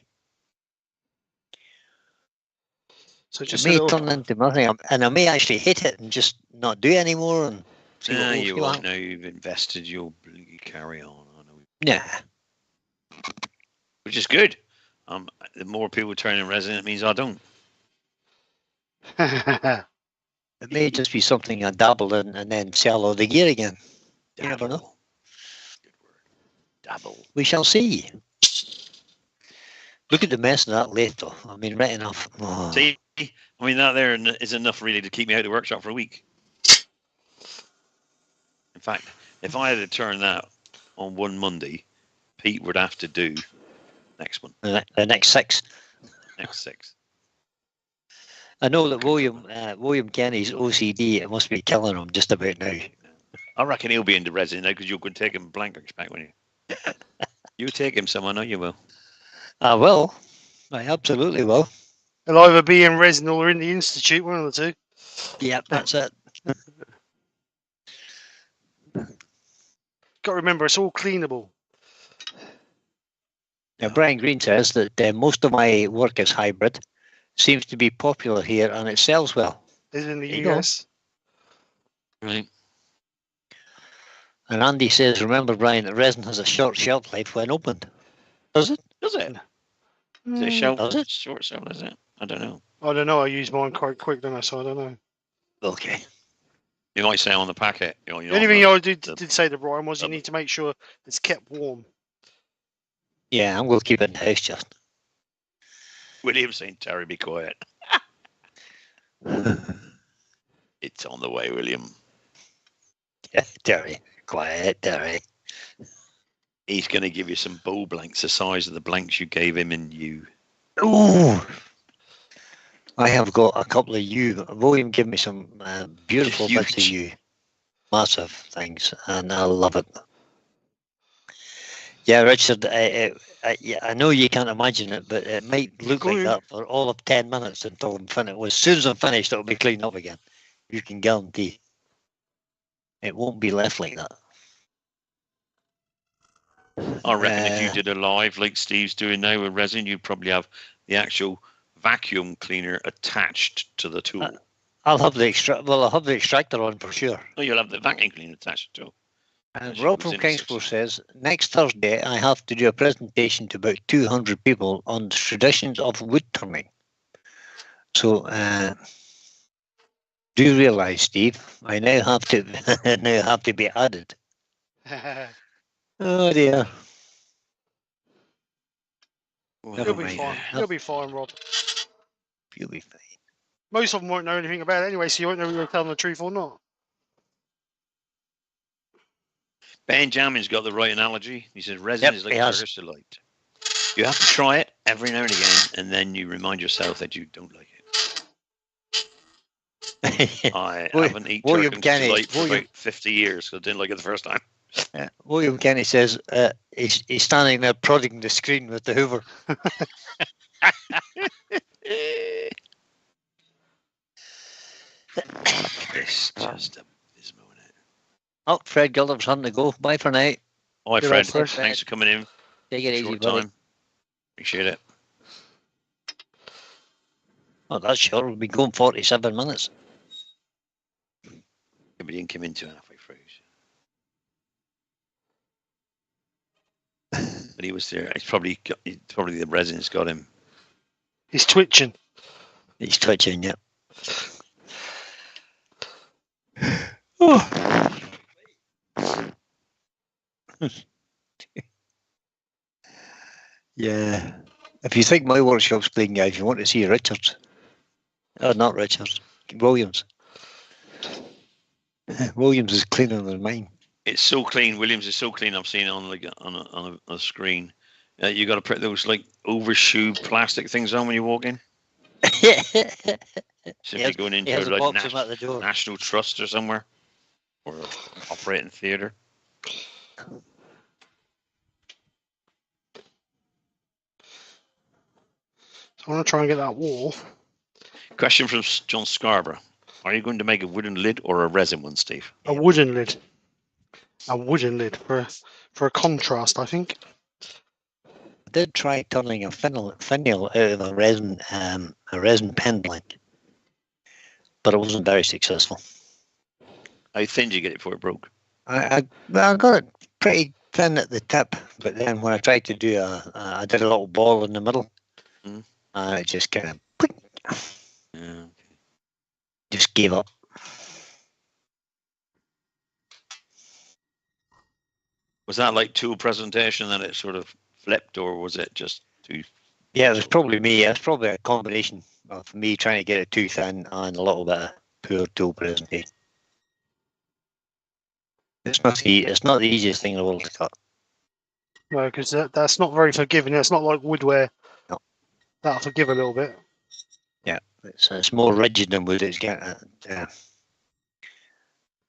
So It just may turn into nothing, and I may actually hit it and just not do it anymore. And see Nah, what you we'll won't know you've invested. You'll carry on. I know. Yeah. Which is good. The more people turn in resin, it means I don't. It may just be something I dabble in and then sell all the gear again. You never know. Good word. Dabble. We shall see. Look at the mess of that lathe, though. I mean, right enough. Oh. See, I mean, that there is enough really to keep me out of the workshop for a week. In fact, if I had to turn that on one Monday, Pete would have to do next one. The next 6. Next 6. I know that William Kenny's OCD, it must be killing him just about now. I reckon he'll be into resin now because you're going to take him blankers back, won't you? You take him somewhere, no, you will. I will. I absolutely will. They'll either be in resin or in the institute, one of the two. Yep, that's it. Got to remember, it's all cleanable. Now, Brian Green says that most of my work is hybrid. Seems to be popular here and it sells well. Is in the There you go. US. Right. And Andy says, remember, Brian, that resin has a short shelf life when opened. Does it? Does it? Is it short shelf, is it? I don't know. I don't know. I use mine quite quick, don't I? So I don't know. Okay. You might say on the packet. You know, The only thing I did say to Brian was the- you need to make sure it's kept warm. Yeah, I'm going to keep it in the house just. William saying, Terry, be quiet. It's on the way, William. Terry, quiet, Terry. He's going to give you some bowl blanks the size of the blanks you gave him in you. Ooh. I have got a couple of yew. William gave me some beautiful Huge. bits of yew. Massive things, and I love it. Yeah, Richard, yeah, I know you can't imagine it, but it might look like that for all of 10 minutes until I'm finished. As soon as I'm finished, it'll be cleaned up again. You can guarantee. It won't be left like that. I reckon if you did a live like Steve's doing now with resin, you'd probably have the actual vacuum cleaner attached to the tool. I'll have the I'll have the extractor on for sure. Oh, you'll have the vacuum cleaner attached too. And She Rob comes from in at Kingsborough 6. says next Thursday I have to do a presentation to about 200 people on the traditions of wood turning. So do realise, Steve, I now have to be added. Oh dear. You'll be fine. You'll be fine, Rob. You'll be fine. Most of them won't know anything about it anyway, so you won't know whether you're telling the truth or not. Benjamin's got the right analogy. He says resin is like Turkish delight. You have to try it every now and again, and then you remind yourself that you don't like it. I haven't eaten Turkish delight for about 50 years, so I didn't like it the first time. William Kenny says he's standing there prodding the screen with the Hoover. It's just abysmal, isn't it? Oh, Fred Gilder's having to go. Bye for now. Hi, Fred. Thanks for coming in. Take it easy, buddy. Time. Appreciate it. Oh, that's sure. We'll be going 47 minutes. Yeah, but he didn't come into halfway through. But he was there. It's probably the resin's got him. He's twitching. He's twitching, yeah. Oh. Yeah. If you think my workshop's clean, guys, you want to see Richard's. Oh, not Richard's. Williams. Williams is cleaner than mine. It's so clean. Williams is so clean. I've seen it on like on a screen. You got to put those like overshoe plastic things on when you walk in. Simply going into like National Trust or somewhere, or operating theatre. I want to try and get that wall. Question from John Scarborough. Are you going to make a wooden lid or a resin one, Steve? A wooden lid. A wooden lid for a contrast, I think. I did try turning a finial out of a resin pendling, but it wasn't very successful. How thin did you get it before it broke? I got it pretty thin at the tip, but then when I tried to do I did a little ball in the middle. And it just kind of just gave up. Was that like tool presentation that it sort of flipped, or was it just too? Yeah, it was probably me. It's probably a combination of me trying to get it too thin and a little bit of poor tool presentation. It's not the easiest thing in the world to cut. No, because that's not very forgiving. It's not like wood where that'll forgive a little bit. Yeah, it's more rigid than wood. It's got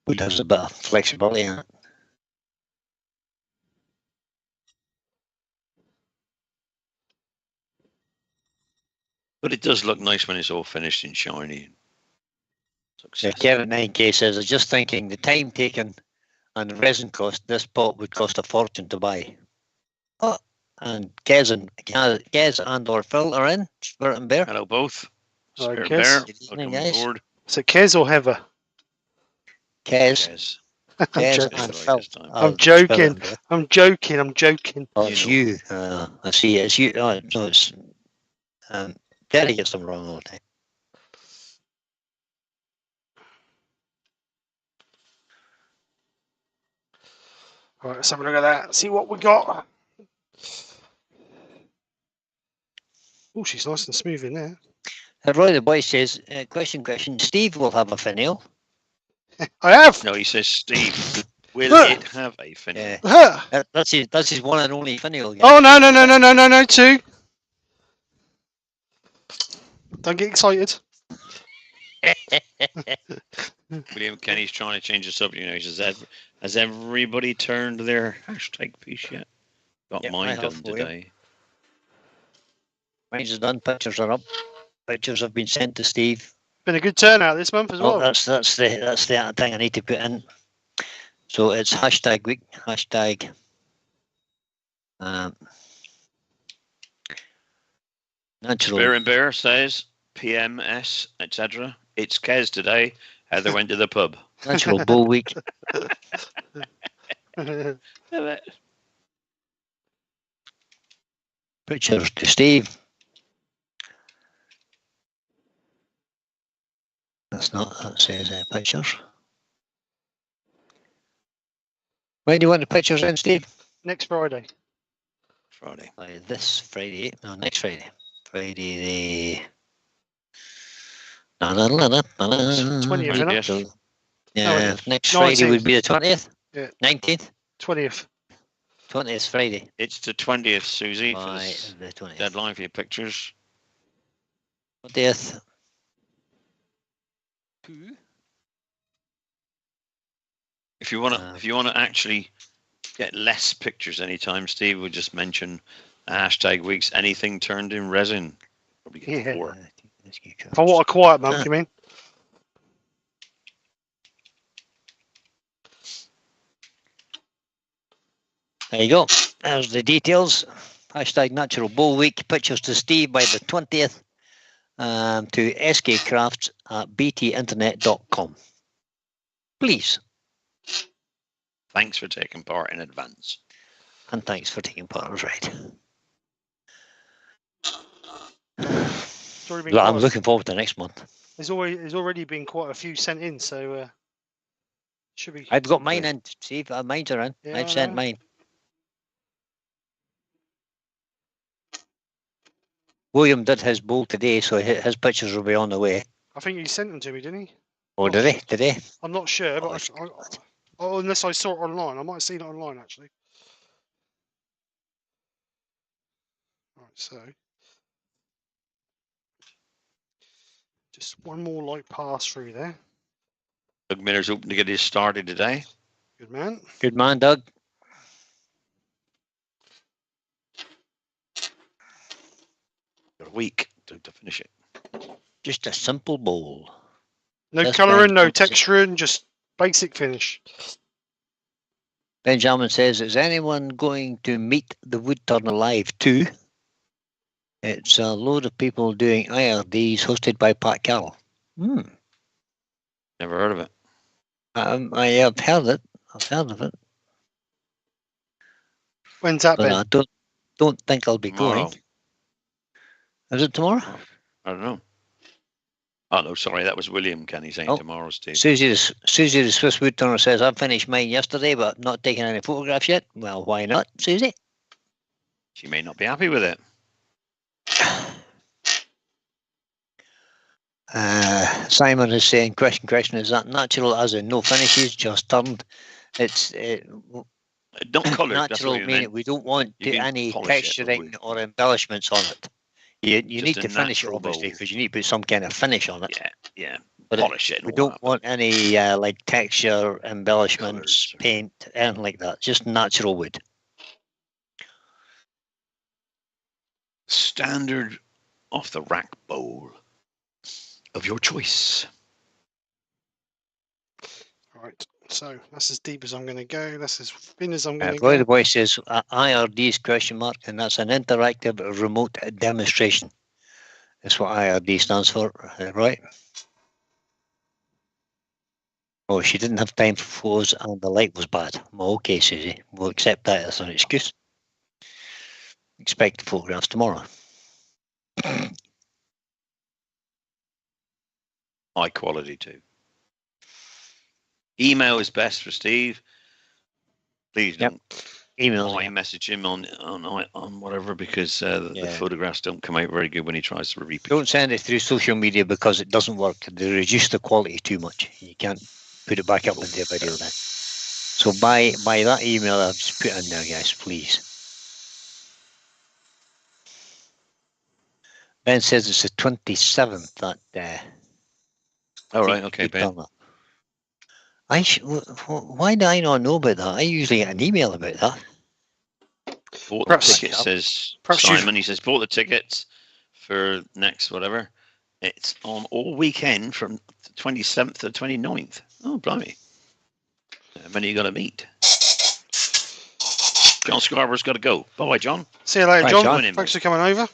wood has a bit of flexibility in it. But it does look nice when it's all finished and shiny. Yeah, Kevin 9K says, I was just thinking the time taken and the resin cost, this pot would cost a fortune to buy. Oh, and Gez and or Phil are in. Spirit and Bear. Hello, both. Spirit and Bear. Welcome aboard. Is it Kez or Heather? Kez. Kez and Phil. I'm joking. I'm joking. Oh, it's you. I see. It's you. Oh, no, it's Daddy gets them wrong all the time. All right, let's have a look at that. See what we got. Oh, she's nice and smooth in there. Roy the Boy says, question. Steve will have a finial. I have. No, he says, Steve, will it have a finial? That's his one and only finial. Again. Oh, no, two. Don't get excited. William Kenny's trying to change the subject. He says, has everybody turned their hashtag piece yet? Got mine done today. Mine's done. Pictures are up. Pictures have been sent to Steve. Been a good turnout this month as well. That's the thing I need to put in. So it's hashtag week, hashtag natural. Bear and Bear says PMS, etc. It's Kez today. Heather went to the pub. Natural Bull Week. Pictures to Steve. That's not, that says pictures. When do you want the pictures in, Steve? Next Friday. Friday. This Friday. No, next Friday. Friday the... 20th, isn't it? Yes. Yeah, next 19th. Friday would be the 20th? Yeah. 19th? 20th. 20th Friday. It's the 20th, Susie, for By this the 20th. deadline for your pictures. 20th. If you want to actually get less pictures anytime, Steve would just mention hashtag weeks anything turned in resin. Probably get 4. For what a quiet month, you mean? There you go. There's the details. Hashtag Natural Bull Week. Pictures to Steve by the 20th. To skkrafts at btinternet.com. Please. Thanks for taking part in advance. And thanks for taking part. That's right. Well, I'm looking forward to next month. There's already been quite a few sent in, so should be. I've got mine in, Steve. Mine's are in. Yeah, I've sent mine. William did his bowl today, so his pictures will be on the way. I think he sent them to me, didn't he? Oh, did he? Did he? I'm not sure, but unless I saw it online, I might have seen it online actually. Right, so just one more light pass through there. Doug Miller's hoping to get his started today. Good man. Good man, Doug. Got a week to finish it. Just a simple bowl. No colouring, no texturing, just basic finish. Benjamin says, is anyone going to meet the woodturner live too? It's a load of people doing IRDs hosted by Pat Carroll. Never heard of it. I have heard it. I've heard of it. When's that, but Ben? I don't think I'll be Tomorrow. going. Is it tomorrow? I don't know. Oh, no, sorry. That was William Kenny saying tomorrow, Steve. Susie the Swiss woodturner says, I've finished mine yesterday, but not taking any photographs yet. Well, why not, Susie? She may not be happy with it. Simon is saying, question, is that natural as in no finishes, just turned? It's not coloured. Natural, meaning we don't want any texturing or embellishments on it. You need to finish it, obviously, because you need to put some kind of finish on it. Yeah. But polish it. We don't want any like texture, embellishments, paint, anything like that. Just natural wood. Standard off the rack bowl of your choice. Right, so that's as deep as I'm going to go. That's as thin as I'm going to Roy go. the Boy says IRD's question mark, and that's an interactive remote demonstration. That's what IRD stands for, right? Oh, she didn't have time for photos and the light was bad. Well, okay, Susie, we'll accept that as an excuse. Expect the photographs tomorrow. High quality too. Email is best for Steve. Please don't message him on whatever, because the photographs don't come out very good when he tries to repeat. Don't send it through social media because it doesn't work. They reduce the quality too much. You can't put it back up into a video then. So by that email, I'll just put in there, guys, please. Ben says it's the 27th. That. All right, okay, Ben. Why do I not know about that? I usually get an email about that. Bought the ticket, says Simon. He says, bought the tickets for next whatever. It's on all weekend from the 27th to the 29th. Oh, blimey. How many you got to meet? John Scarborough's got to go. Bye-bye, John. See you later, John. Thanks for coming over.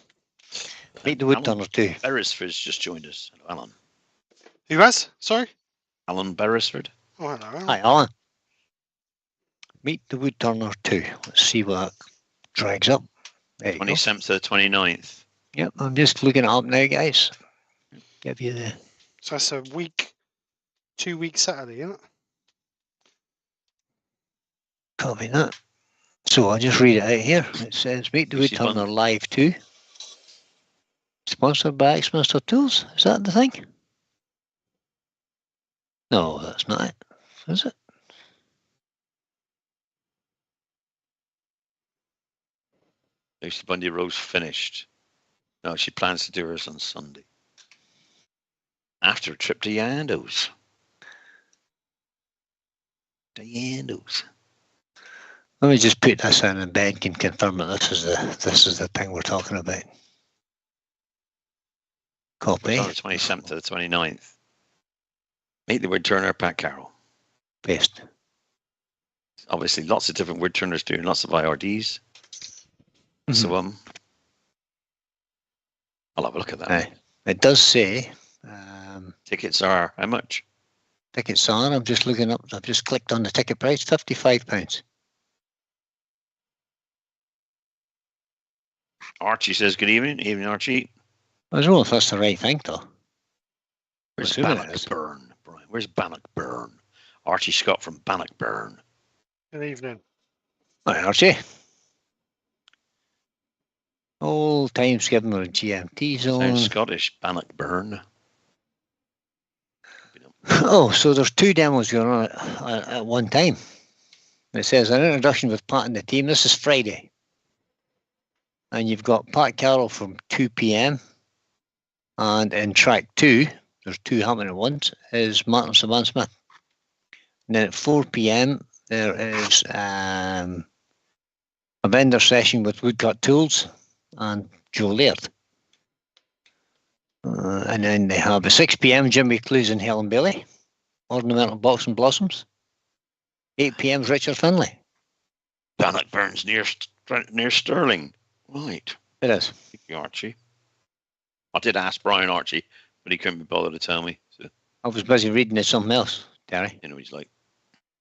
Meet the woodturner too. Abrasive just joined us. Hello, Alan. Who has? Sorry? Alan Beresford. Oh, hello. Alan. Hi, Alan. Meet the Woodturner 2. Let's see what drags up. There you go. 27th to the 29th. Yep, I'm just looking it up now, guys. Give you the... So that's a week, 2 week Saturday, isn't it? Copy that. So I'll just read it out here. It says, Meet the Which is Woodturner one? Live 2. Sponsored by Xmaster Tools. Is that the thing? No, that's not it. Is it? Lucy Bundy Rose finished. No, she plans to do hers on Sunday. After a trip to Yandos. Let me just put this in and Ben can confirm that this is the thing we're talking about. Copy. On the 27th to the 29th. Meet the woodturner, Pat Carroll. Paste. Obviously, lots of different woodturners doing lots of IRDs. So, I'll have a look at that. It does say Tickets are how much? tickets are. I'm just looking up. I've just clicked on the ticket price. £55. Archie says good evening. Evening, Archie. I don't know if that's the right thing, though. Where's Assuming it is. Bannockburn, Brian? Where's Bannockburn? Archie Scott from Bannockburn. Good evening. Hi, Archie. All times given with GMT zone. Sounds Scottish. Bannockburn. Oh, so there's two demos going on at one time. It says an introduction with Pat and the team. This is Friday. And you've got Pat Carroll from 2 p.m. And in track 2, there's two happening at once, is Martin Saban Smith. And then at 4 p.m, there is a vendor session with Woodcut Tools and Joe Laird. And then they have a 6 p.m, Jimmy Clues and Helen Bailey, Ornamental Box and Blossoms. 8 p.m, Richard Finlay. Bannockburn's near Stirling. Right. It is. Thank you, Archie. I did ask Brian Archie, but he couldn't be bothered to tell me. So, I was busy reading it something else, Terry. he's like,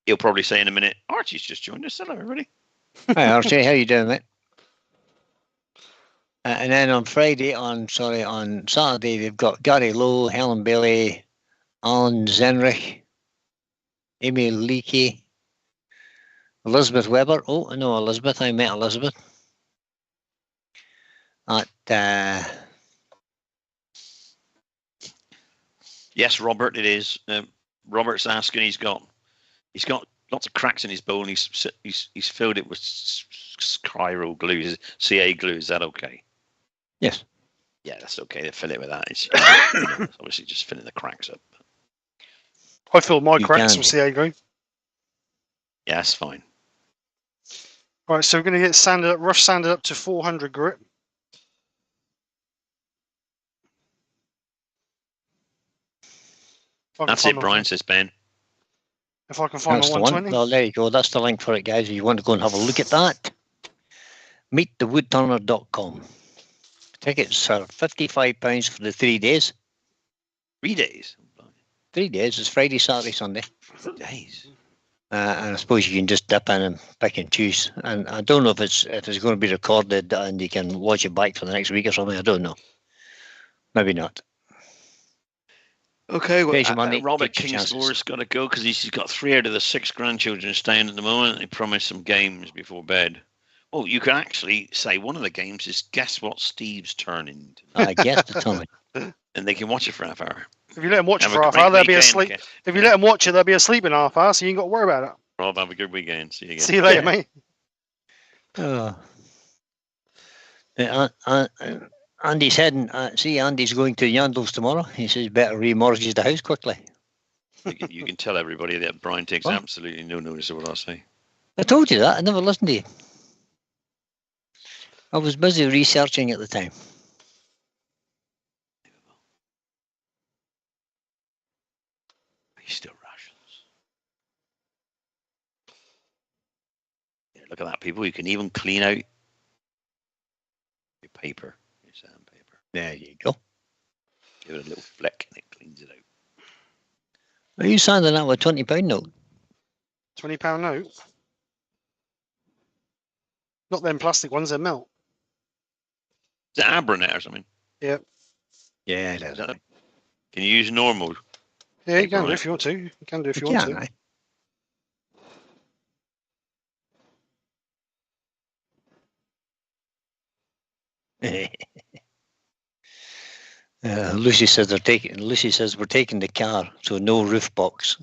he'll probably say in a minute, Archie's just joined us. Hello, everybody. Hi, Archie. How you doing, mate? And then on Saturday, they've got Gary Lowe, Helen Bailey, Alan Zenrich, Amy Leakey, Elizabeth Weber. Oh, I know Elizabeth. I met Elizabeth at Yes, Robert, it is. Robert's asking. He's got lots of cracks in his bowl, and he's filled it with Cryo glue, CA glue. Is that okay? Yes. Yeah, that's okay. They fill it with that. It's obviously just filling the cracks up. I filled my You cracks can. with CA glue. Yeah, that's fine. Right, so we're going to get rough sanded up to 400 grit. That's it, Brian, says Ben. If I can find That's my the one. 120. Well, there you go. That's the link for it, guys. If you want to go and have a look at that, meetthewoodturner.com. Tickets are £55 for the 3 days. 3 days. 3 days. It's Friday, Saturday, Sunday. Days. And I suppose you can just dip in and pick and choose. And I don't know if it's going to be recorded and you can watch it back for the next week or something. I don't know. Maybe not. Okay, well, Here's your money, Robert take your Kingsmore's got to go because he's got 3 out of the 6 grandchildren staying at the moment. They promised some games before bed. Well, you can actually say one of the games is guess what Steve's turning. I guess the time. And they can watch it for half hour. If you let them watch it Have for a half great hour, they'll be weekend, asleep. okay. If you let them watch it, they'll be asleep in half hour, so you ain't got to worry about it. Rob, have a good weekend. See you again. See you later, mate. Oh. Andy's heading. See, Andy's going to Yandos tomorrow. He says better remortgage the house quickly. You can tell everybody that Brian takes What? absolutely no notice of what I say. I told you that. I never listened to you. I was busy researching at the time. He's still rations. Yeah, look at that, people. You can even clean out your paper, your sandpaper. There you go. Give it a little flick and it cleans it out. Are you sanding that with a £20 note? £20 note. Not them plastic ones, they're melt. Is it Abranet or something? Yeah. Yeah, it is. Can you use normal? Yeah, you can do if you want to. You can do if you want to. Lucy says we're taking the car, so no roof box.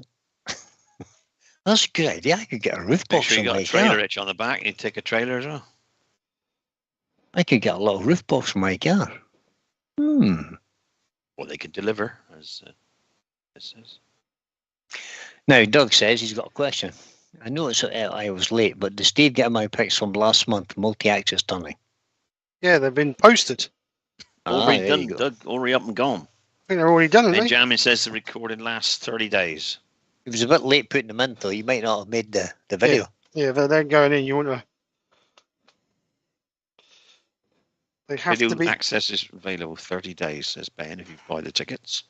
That's a good idea. I could get a roof Make box sure you from got my a trailer car. hitch on the back and you take a trailer as well. I could get a little roof box from my car. Well, they can deliver, as it says. Now, Doug says he's got a question. I know I was late, but did Steve get my pics from last month, multi-axis turning? Yeah, they've been posted. Already done, Doug. Already up and gone. I think they're already done, haven't they? Benjamin says the recording lasts 30 days. He was a bit late putting them in, though. You might not have made the video. Yeah, they're going in. You want to... They have Video to be... access is available 30 days, says Ben, if you buy the tickets.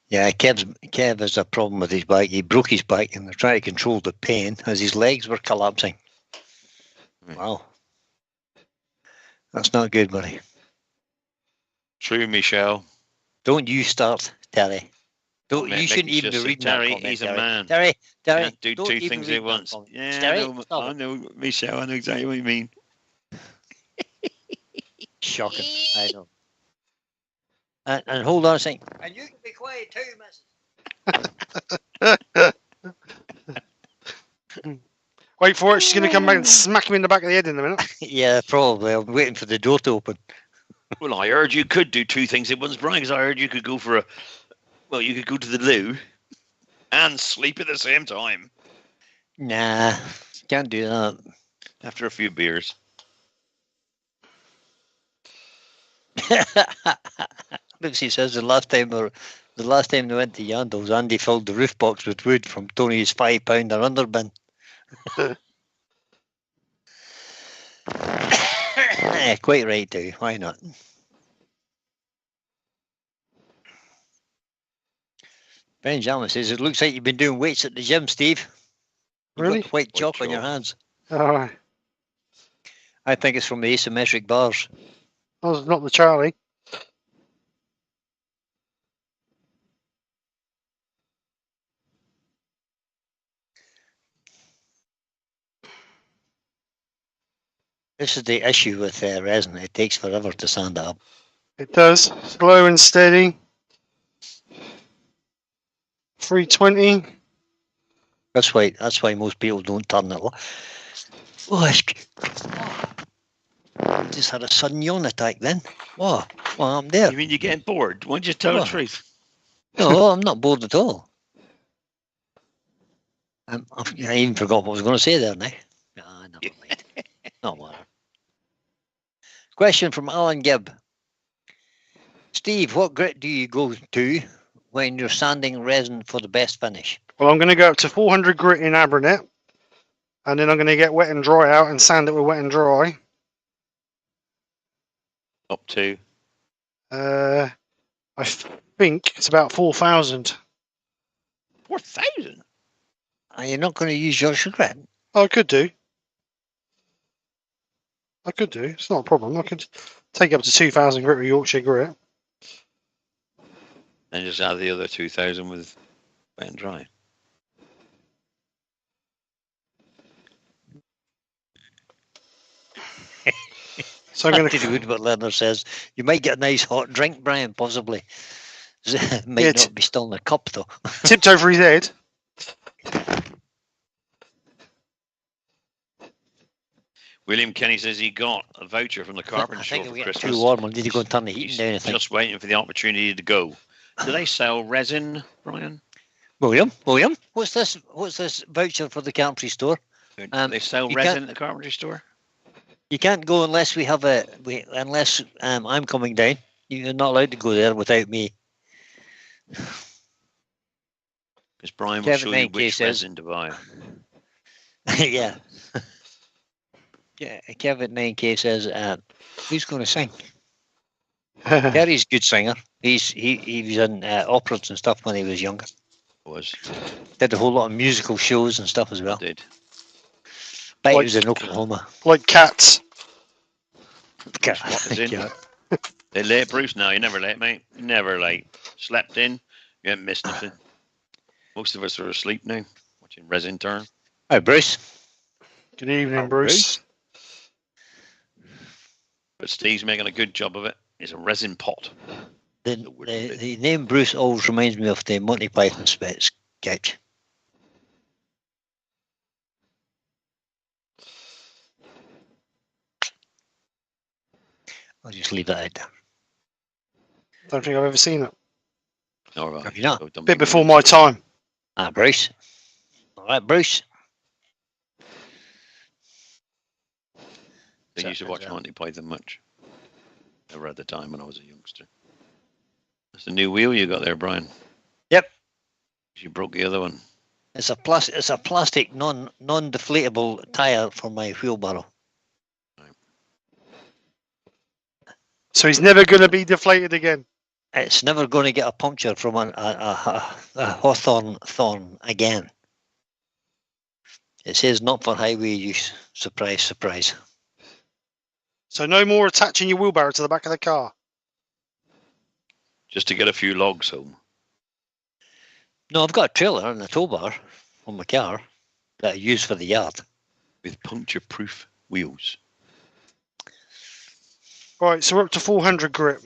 Yeah, Kev has a problem with his bike. He broke his bike and they're trying to control the pain as his legs were collapsing. Right. Wow. That's not good, buddy. True, Michelle. Don't you start, Terry. Well, You shouldn't even be reading Terry, that comment, he's a Terry. man. Terry, Can't do don't two even things read at that once. comment. Yeah, Terry, I know, Michelle. I know exactly what you mean. Shocking. I know. And hold on a second. And you can be quiet too, missus. Wait for it. She's going to come back and smack him in the back of the head in a minute. Yeah, probably. I'm waiting for the door to open. Well, I heard you could do two things at once, Brian, because I heard you could go you could go to the loo and sleep at the same time. Nah, can't do that. After a few beers. Lucy says the last time they went to Yandles, Andy filled the roof box with wood from Tony's £5 under bin. Quite right, too. Why not? Benjamin says it looks like you've been doing weights at the gym, Steve. You've Really? got white chalk on your hands. All right. I think it's from the asymmetric bars. That was not the Charlie. This is the issue with resin. It takes forever to sand it up. It does. Slow and steady. 320. That's why most people don't turn it. Oh, I just had a sudden yawn attack then. What? Well, I'm there. You mean you're getting bored? Why don't you tell the truth? No, I'm not bored at all. I even forgot what I was going to say there now. Nah, never mind. Not matter. Question from Alan Gibb. Steve, what grit do you go to when you're sanding resin for the best finish? Well, I'm going to go up to 400 grit in Abranet. And then I'm going to get wet and dry out and sand it with wet and dry. Up to? I think it's about 4,000. 4,000? Are you not going to use Yorkshire grit? I could do. It's not a problem. I could take up to 2,000 grit with Yorkshire grit. And just add the other 2,000 with wet and dry. So I'm going to do what Leonard says. You might get a nice hot drink, Brian, possibly. It might not be still in the cup, though. Tipped over his head. William Kenny says he got a voucher from the carpenter shop for Christmas. Too warm. Did you go and turn the heating down? Just waiting for the opportunity to go. Do they sell resin, Brian? William, what's this voucher for the carpentry store? They sell resin at the carpentry store? You can't go unless unless I'm coming down. You're not allowed to go there without me. Because Brian will show you which resin to buy. Yeah. Yeah, Kevin 9K says, who's going to sing? Terry's a good singer. He was in operas and stuff when he was younger. Did a whole lot of musical shows and stuff as well. Did. But he Like- was in Oklahoma. Like cats. Bruce what is in? Yeah. They late, Bruce? No, you're never late, mate. You're never late. Slept in. You haven't missed nothing. Most of us are asleep now, watching Resin turn. Hi, Bruce. Good evening, Oh, Bruce. But Steve's making a good job of it. It's a resin pot. The name Bruce always reminds me of the Monty Python sketch. I'll just leave that out there. Don't think I've ever seen it. All right. Have you not? So don't Bit be before rude. my time. Bruce. All right, Bruce. They used to watch Monty Python much. Never at the time when I was a youngster. That's a new wheel you got there, Brian. Yep. You broke the other one. It's a plastic non-deflatable tire for my wheelbarrow. So he's never going to be deflated again. It's never going to get a puncture from a hawthorn thorn again. It says not for highway use. Surprise, surprise. So no more attaching your wheelbarrow to the back of the car. Just to get a few logs home. No, I've got a trailer and a tow bar on my car that I use for the yard. With puncture-proof wheels. Right, so we're up to 400 grip.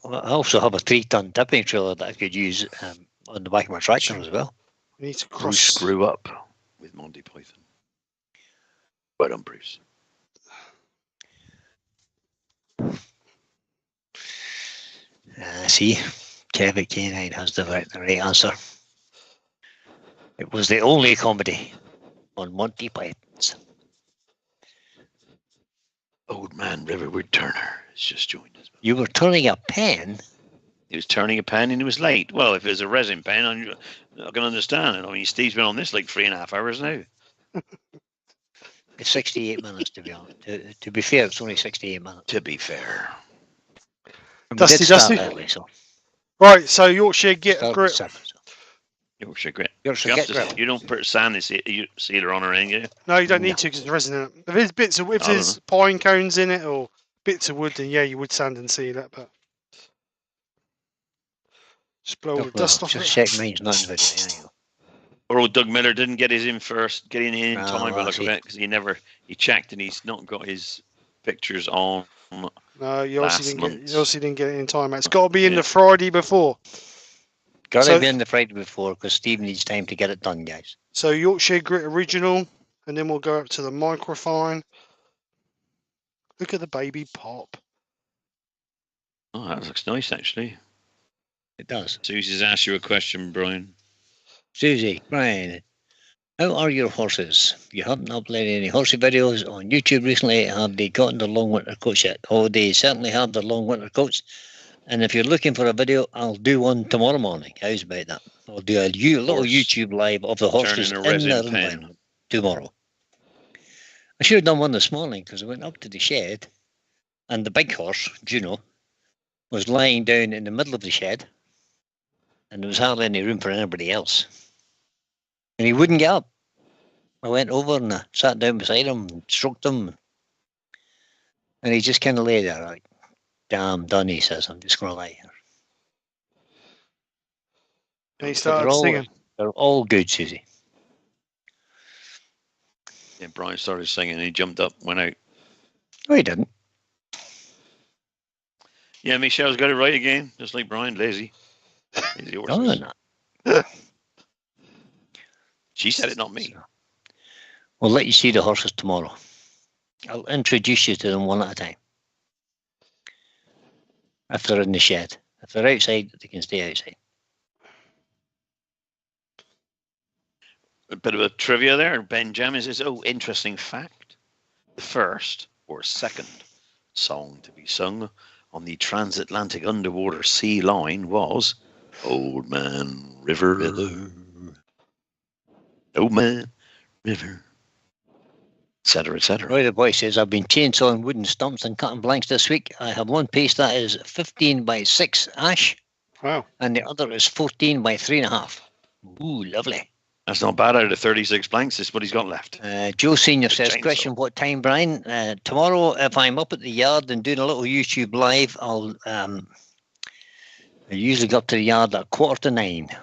I also have a 3-ton tipping trailer that I could use on the back of my tractor as well. We need to Bruce cross. screw up with Monty Python. Well done, Bruce. See, Kevin K9 has the right answer. It was the only comedy on Monty Python's. Old man Riverwood Turner has just joined us. You were turning a pen? He was turning a pen and he was late. Well, if it was a resin pen, I can understand it. I mean, Steve's been on this like 3.5 hours now. It's 68 minutes, to be honest. To be fair, it's only 68 minutes. To be fair. And Dusty, we did start Dusty. early, so Right, so Yorkshire get a started grip. at 7, so. Yorkshire grit. Yorkshire You, get have to, grip. you don't put sand sealer on or anything, do you? No, you don't No. need to because there's resin in it. If there's bits of, if I don't there's pine cones in it or bits of wood, then yeah, you would sand and seal it. But just blow all the dust off Just it. check mine's not in video. There you go. Or old Doug Miller didn't get his in first, getting in Ah, time by that's look of it. it, because he checked and he's not got his pictures on. No, you Last obviously didn't get. month's. You obviously didn't get it in time. It's got to be in Yeah. the Friday before. Got to So- be in the Friday before because Steve needs time to get it done, guys. So Yorkshire Grit Original, and then we'll go up to the Microfine. Look at the baby pop. Oh, that looks nice, actually. It does. Susie's asked you a question, Brian. Susie, Brian, how are your horses? You haven't uploaded any horsey videos on YouTube recently. Have they gotten their long winter coats yet? Oh, they certainly have their long winter coats. And if you're looking for a video, I'll do one tomorrow morning. How's about that? I'll do a little Horse YouTube live of the horses turning in a resin their pen. environment tomorrow. I should have done one this morning because I went up to the shed and the big horse, Juno, was lying down in the middle of the shed and there was hardly any room for anybody else. And he wouldn't get up. I went over and I sat down beside him and stroked him. And he just kind of lay there like, damn done, he says, I'm just going to lie here. And he But started singing. They're all good, Susie. Yeah, Brian started singing and he jumped up, went out. No, he didn't. Yeah, Michelle's got it right again, just like Brian, lazy. Lazy No, horses. they're not. She said it, not me. So, we'll let you see the horses tomorrow. I'll introduce you to them one at a time. If they're in the shed. If they're outside, they can stay outside. A bit of a trivia there. Benjamin says, oh, interesting fact. The first or second song to be sung on the transatlantic underwater sea line was Old Man River. Old Man River. etc., etc. Roy the boy says, I've been chainsawing wooden stumps and cutting blanks this week. I have one piece that is 15 by 6 ash, Wow. and the other is 14 by 3.5. Ooh, lovely. That's not bad. Out of 36 blanks, this is what he's got left. Joe Senior Big says, chainsaw. question, what time, Brian? Tomorrow, if I'm up at the yard and doing a little YouTube live, I usually go up to the yard at 9:15.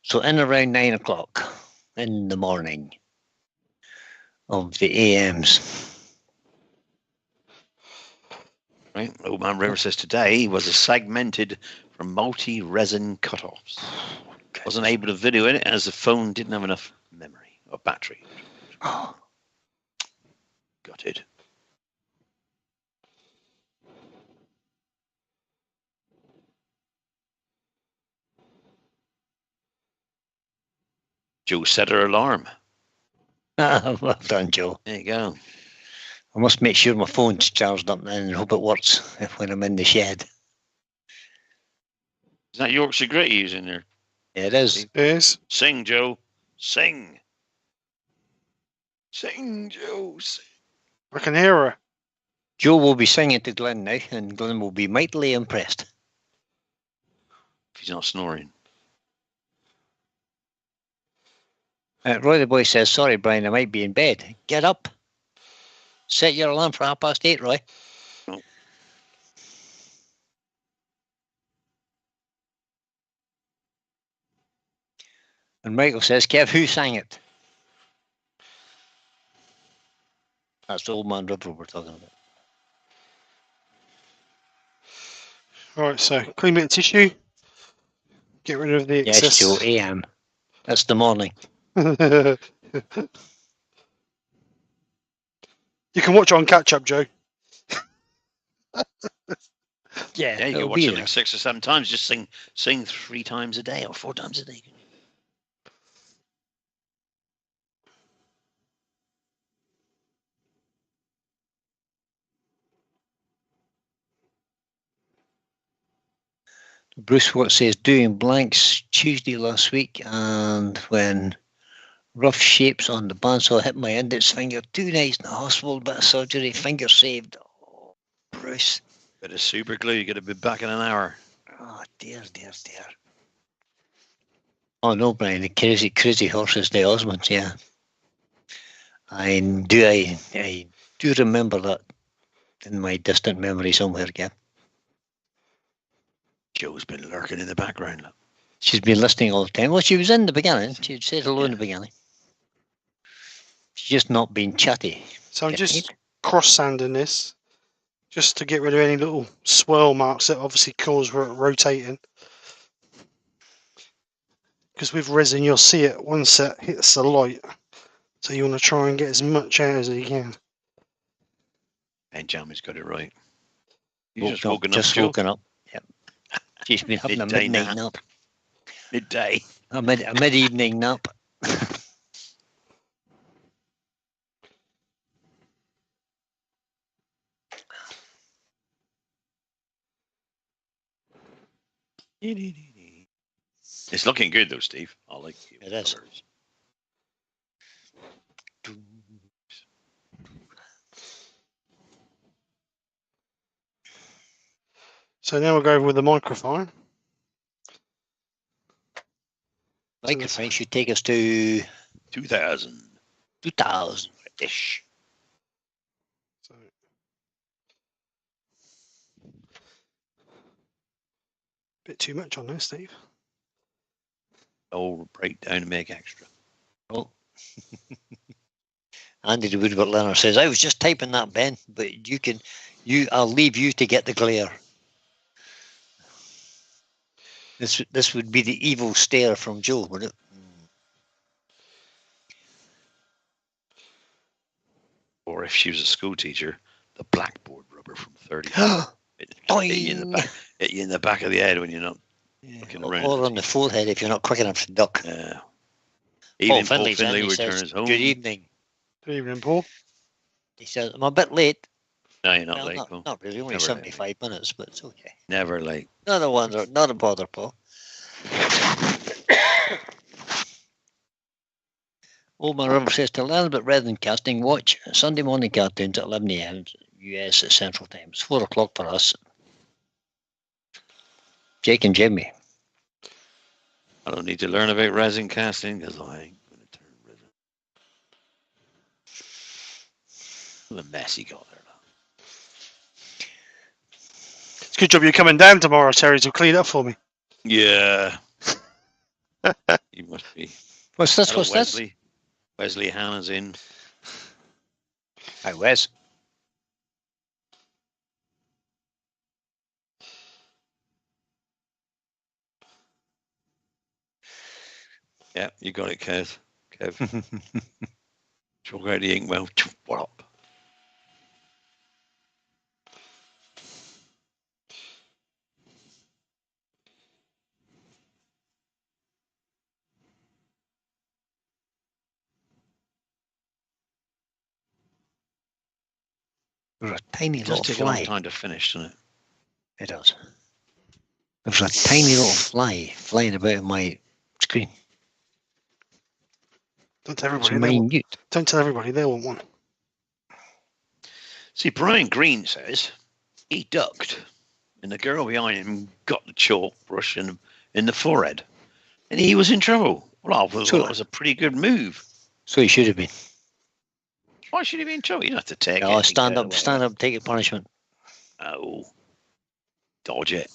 So in around 9 o'clock in the morning of the AMs. Right. Old Man River says today was a segmented from multi-resin cut-offs. Wasn't able to video it as the phone didn't have enough memory or battery. Oh, Got it. Joe set her alarm. well done, Joe. There you go. I must make sure my phone's charged up then and hope it works when I'm in the shed. Is that Yorkshire Grit you're using there? Yeah, it is. It is. Sing, Joe. Sing. Sing, Joe. Sing. I can hear her. Joe will be singing to Glenn now, and Glenn will be mightily impressed. If he's not snoring. Roy the boy says, sorry, Brian, I might be in bed. Get up. Set your alarm for 8:30, Roy. Oh. And Michael says, Kev, who sang it? That's the Old Man River we're talking about. All right, so clean bit of tissue. Get rid of the Yes, excess. Joe, AM. That's the morning. You can watch it on catch up, Joe. Yeah, Yeah, you it'll can watch be it there. like 6 or 7 times. Just sing 3 times a day or 4 times a day. Bruce Watt says, doing blanks Tuesday last week, and when rough shapes on the bandsaw hit my index finger, 2 nights in the hospital, bit of surgery, finger saved. Oh, Bruce. Bit of super glue. You got to be back in an hour. Oh, dear, dear, dear. Oh, no, Brian, the crazy horses, the Osmonds, yeah. I do remember that in my distant memory somewhere, yeah. Joe's been lurking in the background. Look. She's been listening all the time. Well, she was in the beginning. She said hello in the beginning. She's just not been chatty. So I'm Get just it? cross sanding this just to get rid of any little swirl marks that obviously cause rotating. Because with resin, you'll see it once it hits the light. So you want to try and get as much out as you can. And Jamie's got it right. You Woke just up, woken up, just Joe? woken up. Yep. She's been having a Midday midnight nap. nap. Midday. A mid-evening nap. It's looking good though, Steve. I like the It is. colours. So now we'll go over with the microphone. Microphone should take us to 2000 2000-ish. So, bit too much on there, Steve. Oh, break down and make extra. Oh. Andy the Woodwork Learner says, I was just typing that, Ben, but I'll leave you to get the glare. This would be the evil stare from Joe, would it? Or if she was a school teacher, the blackboard rubber from 30. Hit you in the back of the head when you're not looking around. Or on the forehead if you're not quick enough to duck. Yeah. Paul Even Paul Finley's Finley in, he returns says, home. good evening. Good evening, Paul. He says, I'm a bit late. No, you're not Well, late, Paul. not really, only Never 75 minutes, but it's okay. Never late. Not a wonder, not a bother, Paul. Old Man River says to learn about resin casting, watch Sunday morning cartoons at 11 a.m. US at Central Time. It's 4 o'clock for us. Jake and Jimmy. I don't need to learn about resin casting because I ain't going to turn resin. What a mess he got there. It's a good job you're coming down tomorrow, Terry, to clean up for me. Yeah. You must be. What's this? Hello, What's Wesley. this? Wesley Hannah's in. Hi, Wes. Yeah, you got it, Kev. Chalk out the inkwell. What up? There's a tiny It little does take a long fly. time to finish, doesn't it? It does. There's a tiny little fly flying about on my screen. Don't tell It's everybody. minute. Don't tell everybody they want one. See, Brian Green says he ducked, and the girl behind him got the chalk brush in the forehead, and he was in trouble. Well, I thought that was a pretty good move. So he should have been. Why should he be in trouble? You don't have to take it. Oh, stand up, take your punishment. Oh, dodge it.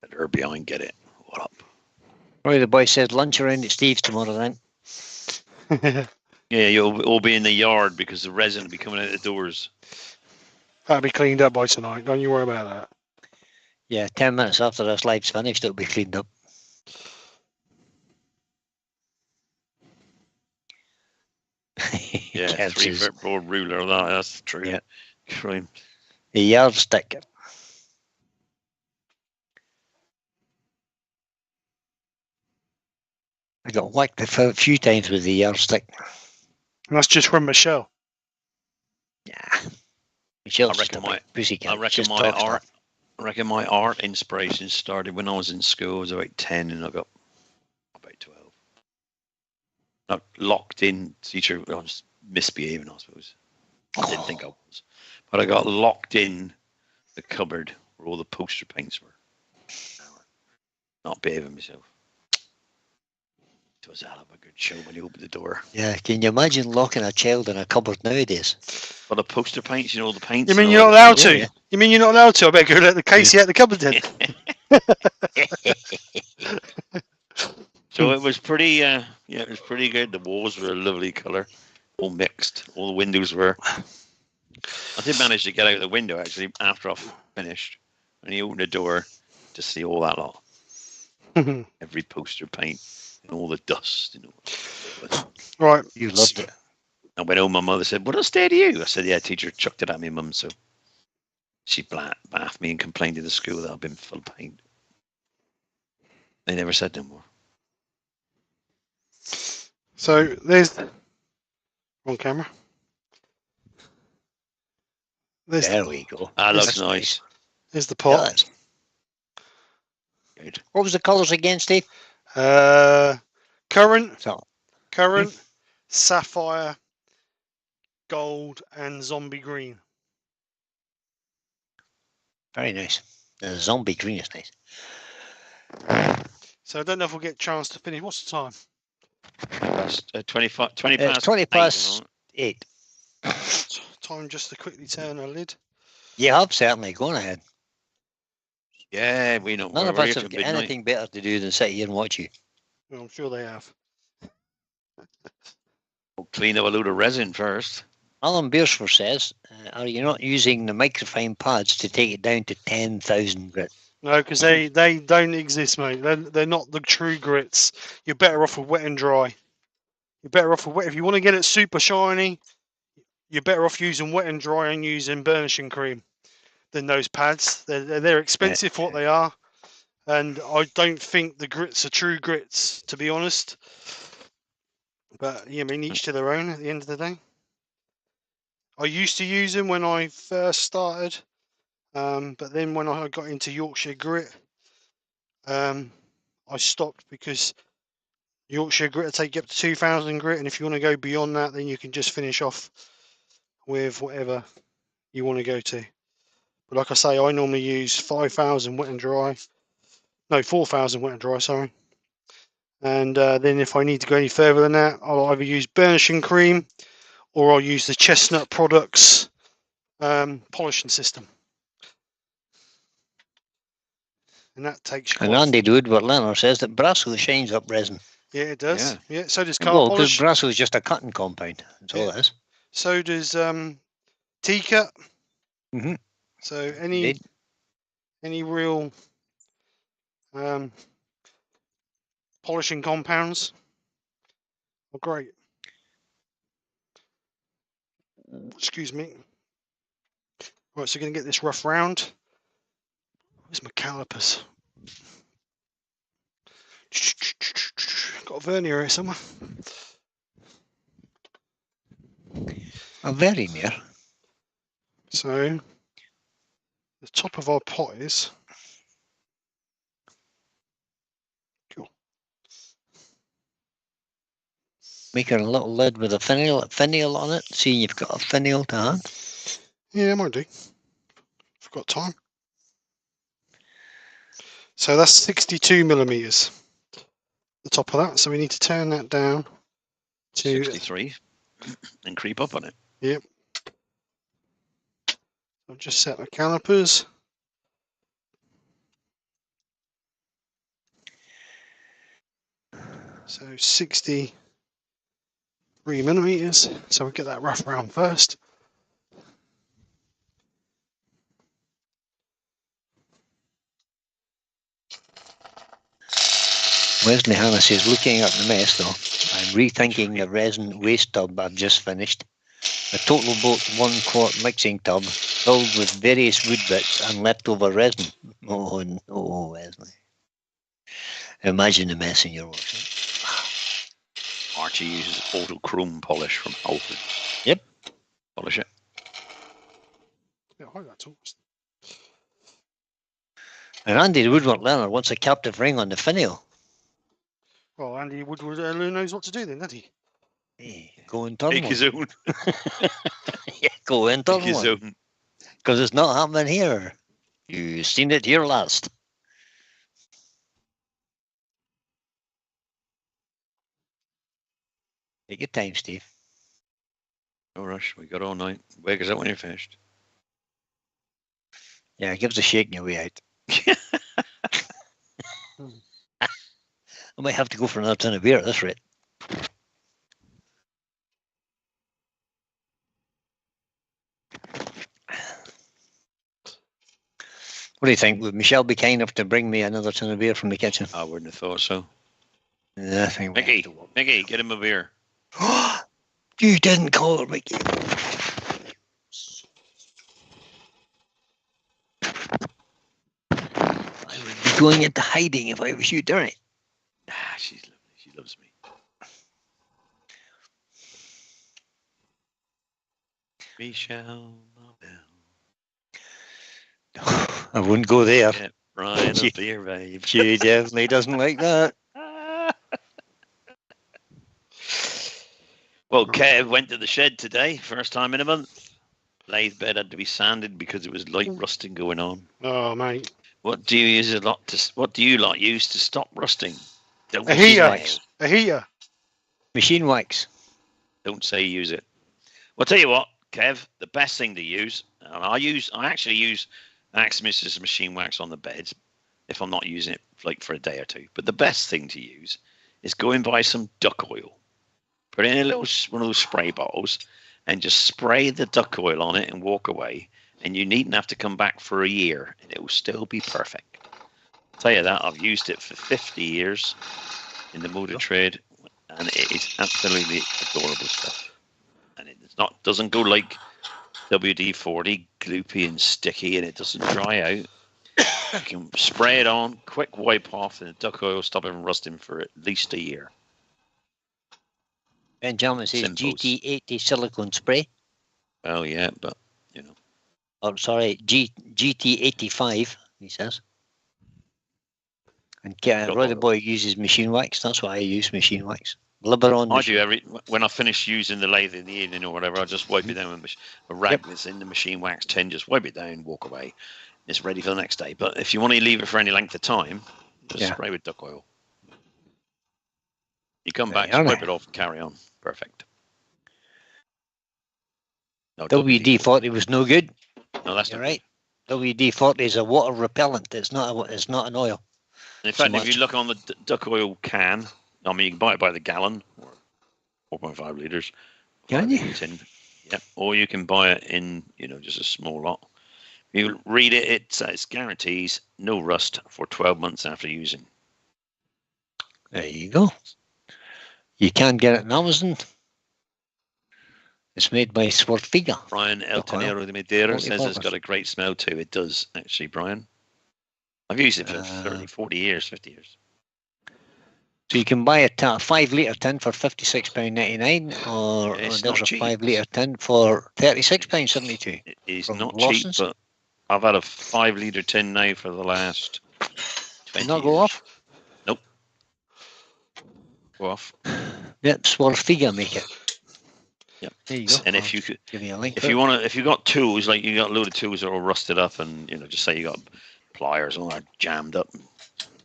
Let her behind get it. What up? Right, the boy says lunch around at Steve's tomorrow then. Yeah, you'll all be in the yard because the resin will be coming out the doors. That'll be cleaned up by tonight. Don't you worry about that. Yeah, 10 minutes after this live's finished, it'll be cleaned up. Yeah, 3-foot broad ruler. That's true. Yeah. Right. A yardstick. I got whacked a few times with the yardstick. And that's just from Michelle. Yeah. Michelle's I reckon my art inspiration started when I was in school. I was about 10 and I got about 12. Not locked in. Teacher, I was misbehaving, I suppose. I didn't think I was. But I got locked in the cupboard where all the poster paints were. Not behaving myself. It was a hell of a good show when you opened the door. Yeah, can you imagine locking a child in a cupboard nowadays? Well, the poster paints, all the paints. You mean you're not allowed to? Yeah. You mean you're not allowed to? I better go let the Casey out the cupboard then. So it was pretty, it was pretty good. The walls were a lovely colour, all mixed. All the windows were. I did manage to get out the window actually after I finished, and he opened the door to see all that lot. Every poster paint and all the dust. Right. You loved it. I went home. My mother said, "What else did you?" I said, "Yeah, teacher chucked it at me, mum." So she bathed me and complained to the school that I've been full of paint. They never said no more. So there's wrong camera. There we go. That looks nice. There's the pot. Good. What was the colours again, Steve? Currant, currant, sapphire, gold, and zombie green. Very nice. The zombie green is nice. So I don't know if we'll get a chance to finish. What's the time? That's 20 past 8. Time just to quickly turn a lid. You have certainly. Go on ahead. Yeah, we know. None of us have got anything better to do than sit here and watch you. Well, I'm sure they have. We'll clean up a load of resin first. Alan Beersford says, are you not using the microfine pads to take it down to 10,000 grit? No, because they don't exist, mate. They're not the true grits. You're better off with wet and dry. You're better off with wet. If you want to get it super shiny, you're better off using wet and dry and using burnishing cream than those pads. They're expensive for what they are. And I don't think the grits are true grits, to be honest. But, yeah, I mean, each to their own at the end of the day. I used to use them when I first started. But then when I got into Yorkshire grit, I stopped because Yorkshire grit will take you up to 2,000 grit, and if you want to go beyond that, then you can just finish off with whatever you want to go to. But like I say, I normally use 5,000 wet and dry. No, 4,000 wet and dry, sorry. And then if I need to go any further than that, I'll either use burnishing cream or I'll use the Chestnut Products polishing system. And that takes And Andy Woodward Leonard says that Brasso shines up resin. Yeah, it does. Yeah, so does car well, polish. Because Brasso is just a cutting compound. That's all it is. So does T-cut. Mm-hmm. So any real polishing compounds are great. Excuse me. Right, so we're going to get this rough round. Where's my calipers? Got a vernier here somewhere. A vernier. So the top of our pot is cool. Make a little lid with a finial on it. See, you've got a finial to hand. Yeah, I might do. If I've got time. So that's 62 millimeters. The top of that. So we need to turn that down to 63 and creep up on it. Yep. I've just set my calipers. So 63 millimeters. So we'll get that rough round first. Wesley Hannah says, looking at the mess though, I'm rethinking the resin waste tub I've just finished. A total boat 1 quart mixing tub filled with various wood bits and leftover resin. Oh no, Wesley. Imagine the mess in your workshop. Archie uses autochrome polish from Alfred. Yep. Polish it. Yeah, I like that tools. And Andy Woodward Leonard wants a captive ring on the finial. Well, Andy Woodward knows what to do then, doesn't he? Hey, go and turn Make his own. Yeah, go and turn Make his own. Because it's not happening here. You've seen it here last. Take your time, Steve. No rush. We got all night. Wake us up when you're finished. Yeah, give us a shake on your way out. I might have to go for another tin of beer at this rate. What do you think? Would Michelle be kind enough to bring me another tin of beer from the kitchen? I wouldn't have thought so. Yeah, I think Mickey, get him a beer. You didn't call her, Mickey. I would be going into hiding if I was you, darn it. Ah, she's lovely. She loves me. Michelle. I wouldn't go there. Get Brian a beer, babe. She definitely doesn't like that. Well, Kev went to the shed today, first time in a month. Lathe bed had to be sanded because there was light rusting going on. Oh, mate. What do you use What do you lot use to stop rusting? Don't A heater. A heater. Machine wax. Don't say use it. Well, I'll tell you what, Kev, the best thing to use, and I actually use Maximus's machine wax on the beds if I'm not using it like for a day or two. But the best thing to use is go and buy some duck oil. Put it in one of those spray bottles and just spray the duck oil on it and walk away. And you needn't have to come back for a year and it will still be perfect. I'll tell you that, I've used it for 50 years in the motor trade and it is absolutely adorable stuff. And doesn't go like WD-40, gloopy and sticky, and it doesn't dry out. You can spray it on, quick wipe off, and the duck oil will stop it from rusting for at least a year. Benjamin says GT80 silicone spray. Well, yeah, but, you know. Oh, sorry, GT85, he says. And Roddy Boy uses machine wax. That's what I use, machine wax. Liberon. I do when I finish using the lathe in the evening or whatever, I just wipe it down with a rag that's in the machine wax tin, just wipe it down, walk away. It's ready for the next day. But if you want to leave it for any length of time, just spray with duck oil. You come back, just wipe it off and carry on. Perfect. No, WD-40 was no good. No, that's not right. WD-40 is a water repellent. It's not an oil. In fact, if you look on the duck oil can, I mean, you can buy it by the gallon, or 4.5 litres. Can you? Tin. Yeah, or you can buy it in, just a small lot. You read it, it says guarantees no rust for 12 months after using. There you go. You can get it on Amazon. It's made by Swartfiga. Brian El Tenero de Madeira says it's got a great smell too. It does, actually, Brian. I've used it for 30, 40 years, 50 years. So you can buy a 5 litre tin for £56.99 or there's a 5 litre tin for £36.72. It is not cheap, but I've had a 5 litre tin now for the last 20 not years. Go off? Nope. Go off. Yep, Swartfiga make it. Yep. There you go. And if you got tools, like you got a load of tools that are all rusted up, and just say you got pliers all that jammed up,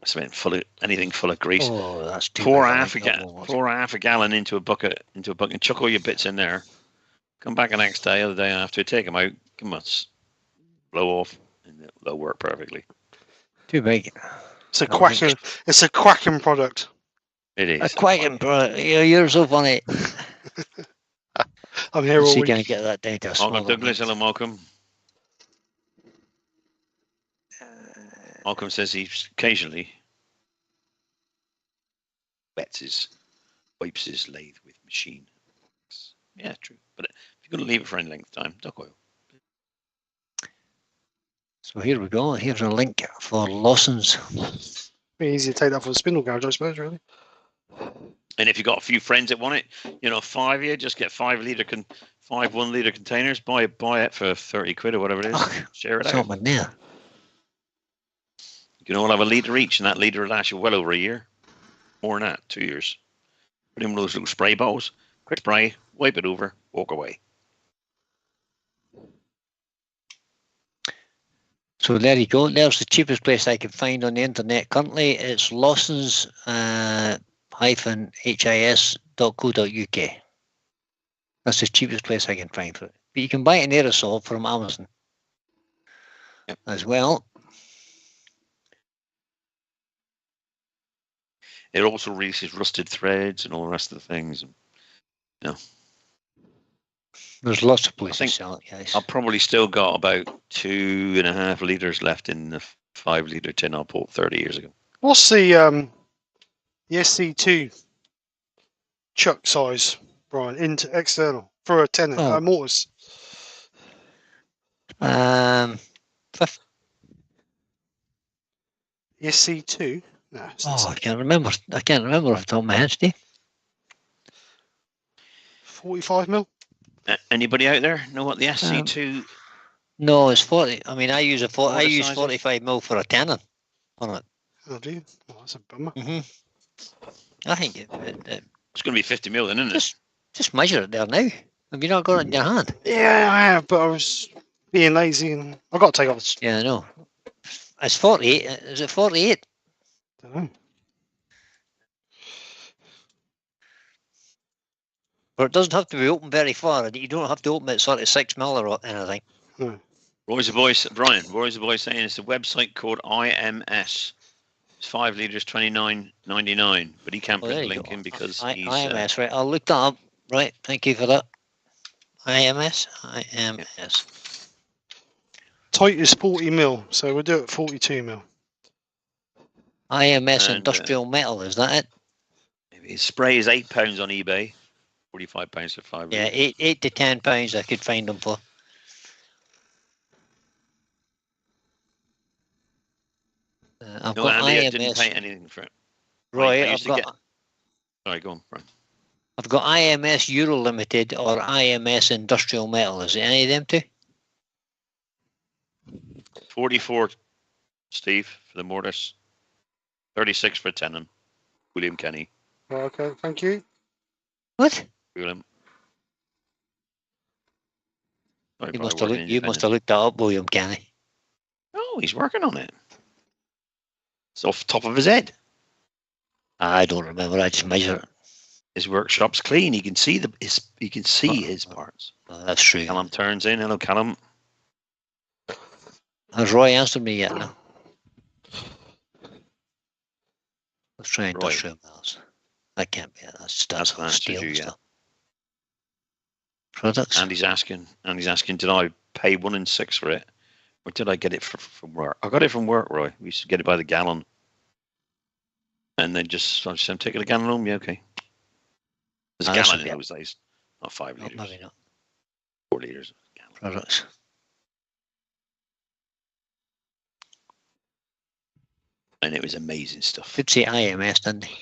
something anything full of grease. Oh, that's too pour half a gallon into a bucket, and chuck all your bits in there. Come back the next day or the day after, take them out, come on, blow off, and they'll work perfectly. Too big. It's a quacking product. It is. A quacking product. You're so funny. I'm here all week. Can get that down to a smaller Malcolm Douglas, hello Malcolm. Malcolm says he occasionally wipes his lathe with machine. Yeah, true. But if you're going to leave it for any length of time, duck oil. So here we go. Here's a link for Lawson's. Be easy to take that for the spindle gouge, I suppose, really. And if you've got a few friends that want it, 5 of you, just get 5 1 litre containers, buy it for 30 quid or whatever it is. Share it out. Something there. You can all have a litre each, and that litre will last you well over a year. More than that, 2 years. Put in those little spray bottles, quick spray, wipe it over, walk away. So there you go. There's the cheapest place I can find on the internet currently. It's Lawson's -his.co.uk. That's the cheapest place I can find for it. But you can buy it in aerosol from Amazon as well. It also releases rusted threads and all the rest of the things. There's lots of places sell it, guys. I've probably still got about 2.5 litres left in the 5 litre tin I bought 30 years ago. What's the SC2 chuck size, Brian, into external for a tenant mortise? SC2? No. I can't remember. I can't remember off the top of my head, Steve. 45 mil. Anybody out there know what the SC2? No, it's 40. I mean, I use 45 mil for a tenon on it. Oh, do you? Oh, that's a bummer. I think it's going to be 50 mil, then, isn't it? Just measure it there now. Have you not got it in your hand? Yeah, I have, but I was being lazy and I've got to take off the... Yeah, I know. It's 48. Is it 48? I don't know. But it doesn't have to be open very far. You don't have to open it sort of 6 mil or anything. No. Roy's the boy saying it's a website called IMS. It's 5 litres, $29.99, but he can't put the link in because he's... IMS, right. I'll look that up. Right, thank you for that. IMS. Tight is 40 mil, so we'll do it 42 mil. IMS industrial metal, is that it? His spray is £8 on eBay. £45 for 5 litres. Yeah, 8 to £10 I could find them for. I've got Andy, IMS. I didn't pay anything for it. Right, Sorry, go on, Brian. I've got IMS Euro Limited or IMS Industrial Metal. Is it any of them two? 44, Steve, for the mortise. 36 for tenon. William Kenny. Okay, thank you. What? William. Sorry, You probably must have working looked. in You your must fingers. have looked that up, William Kenny. Oh, he's working on it. It's off the top of his head. I don't remember. I just measure it. His workshop's clean. He can see his parts. Oh, that's true. Callum turns in. Hello, Callum. Has Roy answered me yet? No. Let's try Roy. industrial miles. That can't be it. That's Hasn't answered steel you and yet. stuff. Products. Andy's asking, did I pay 1 in 6 for it? Or did I get it from work? I got it from work, Roy. We used to get it by the gallon. And then I just said, take it a gallon home. Yeah, okay. There's a gallon in those days. Not 5 litres. Maybe not. 4 litres. Products. And it was amazing stuff. Did say IMS, didn't he?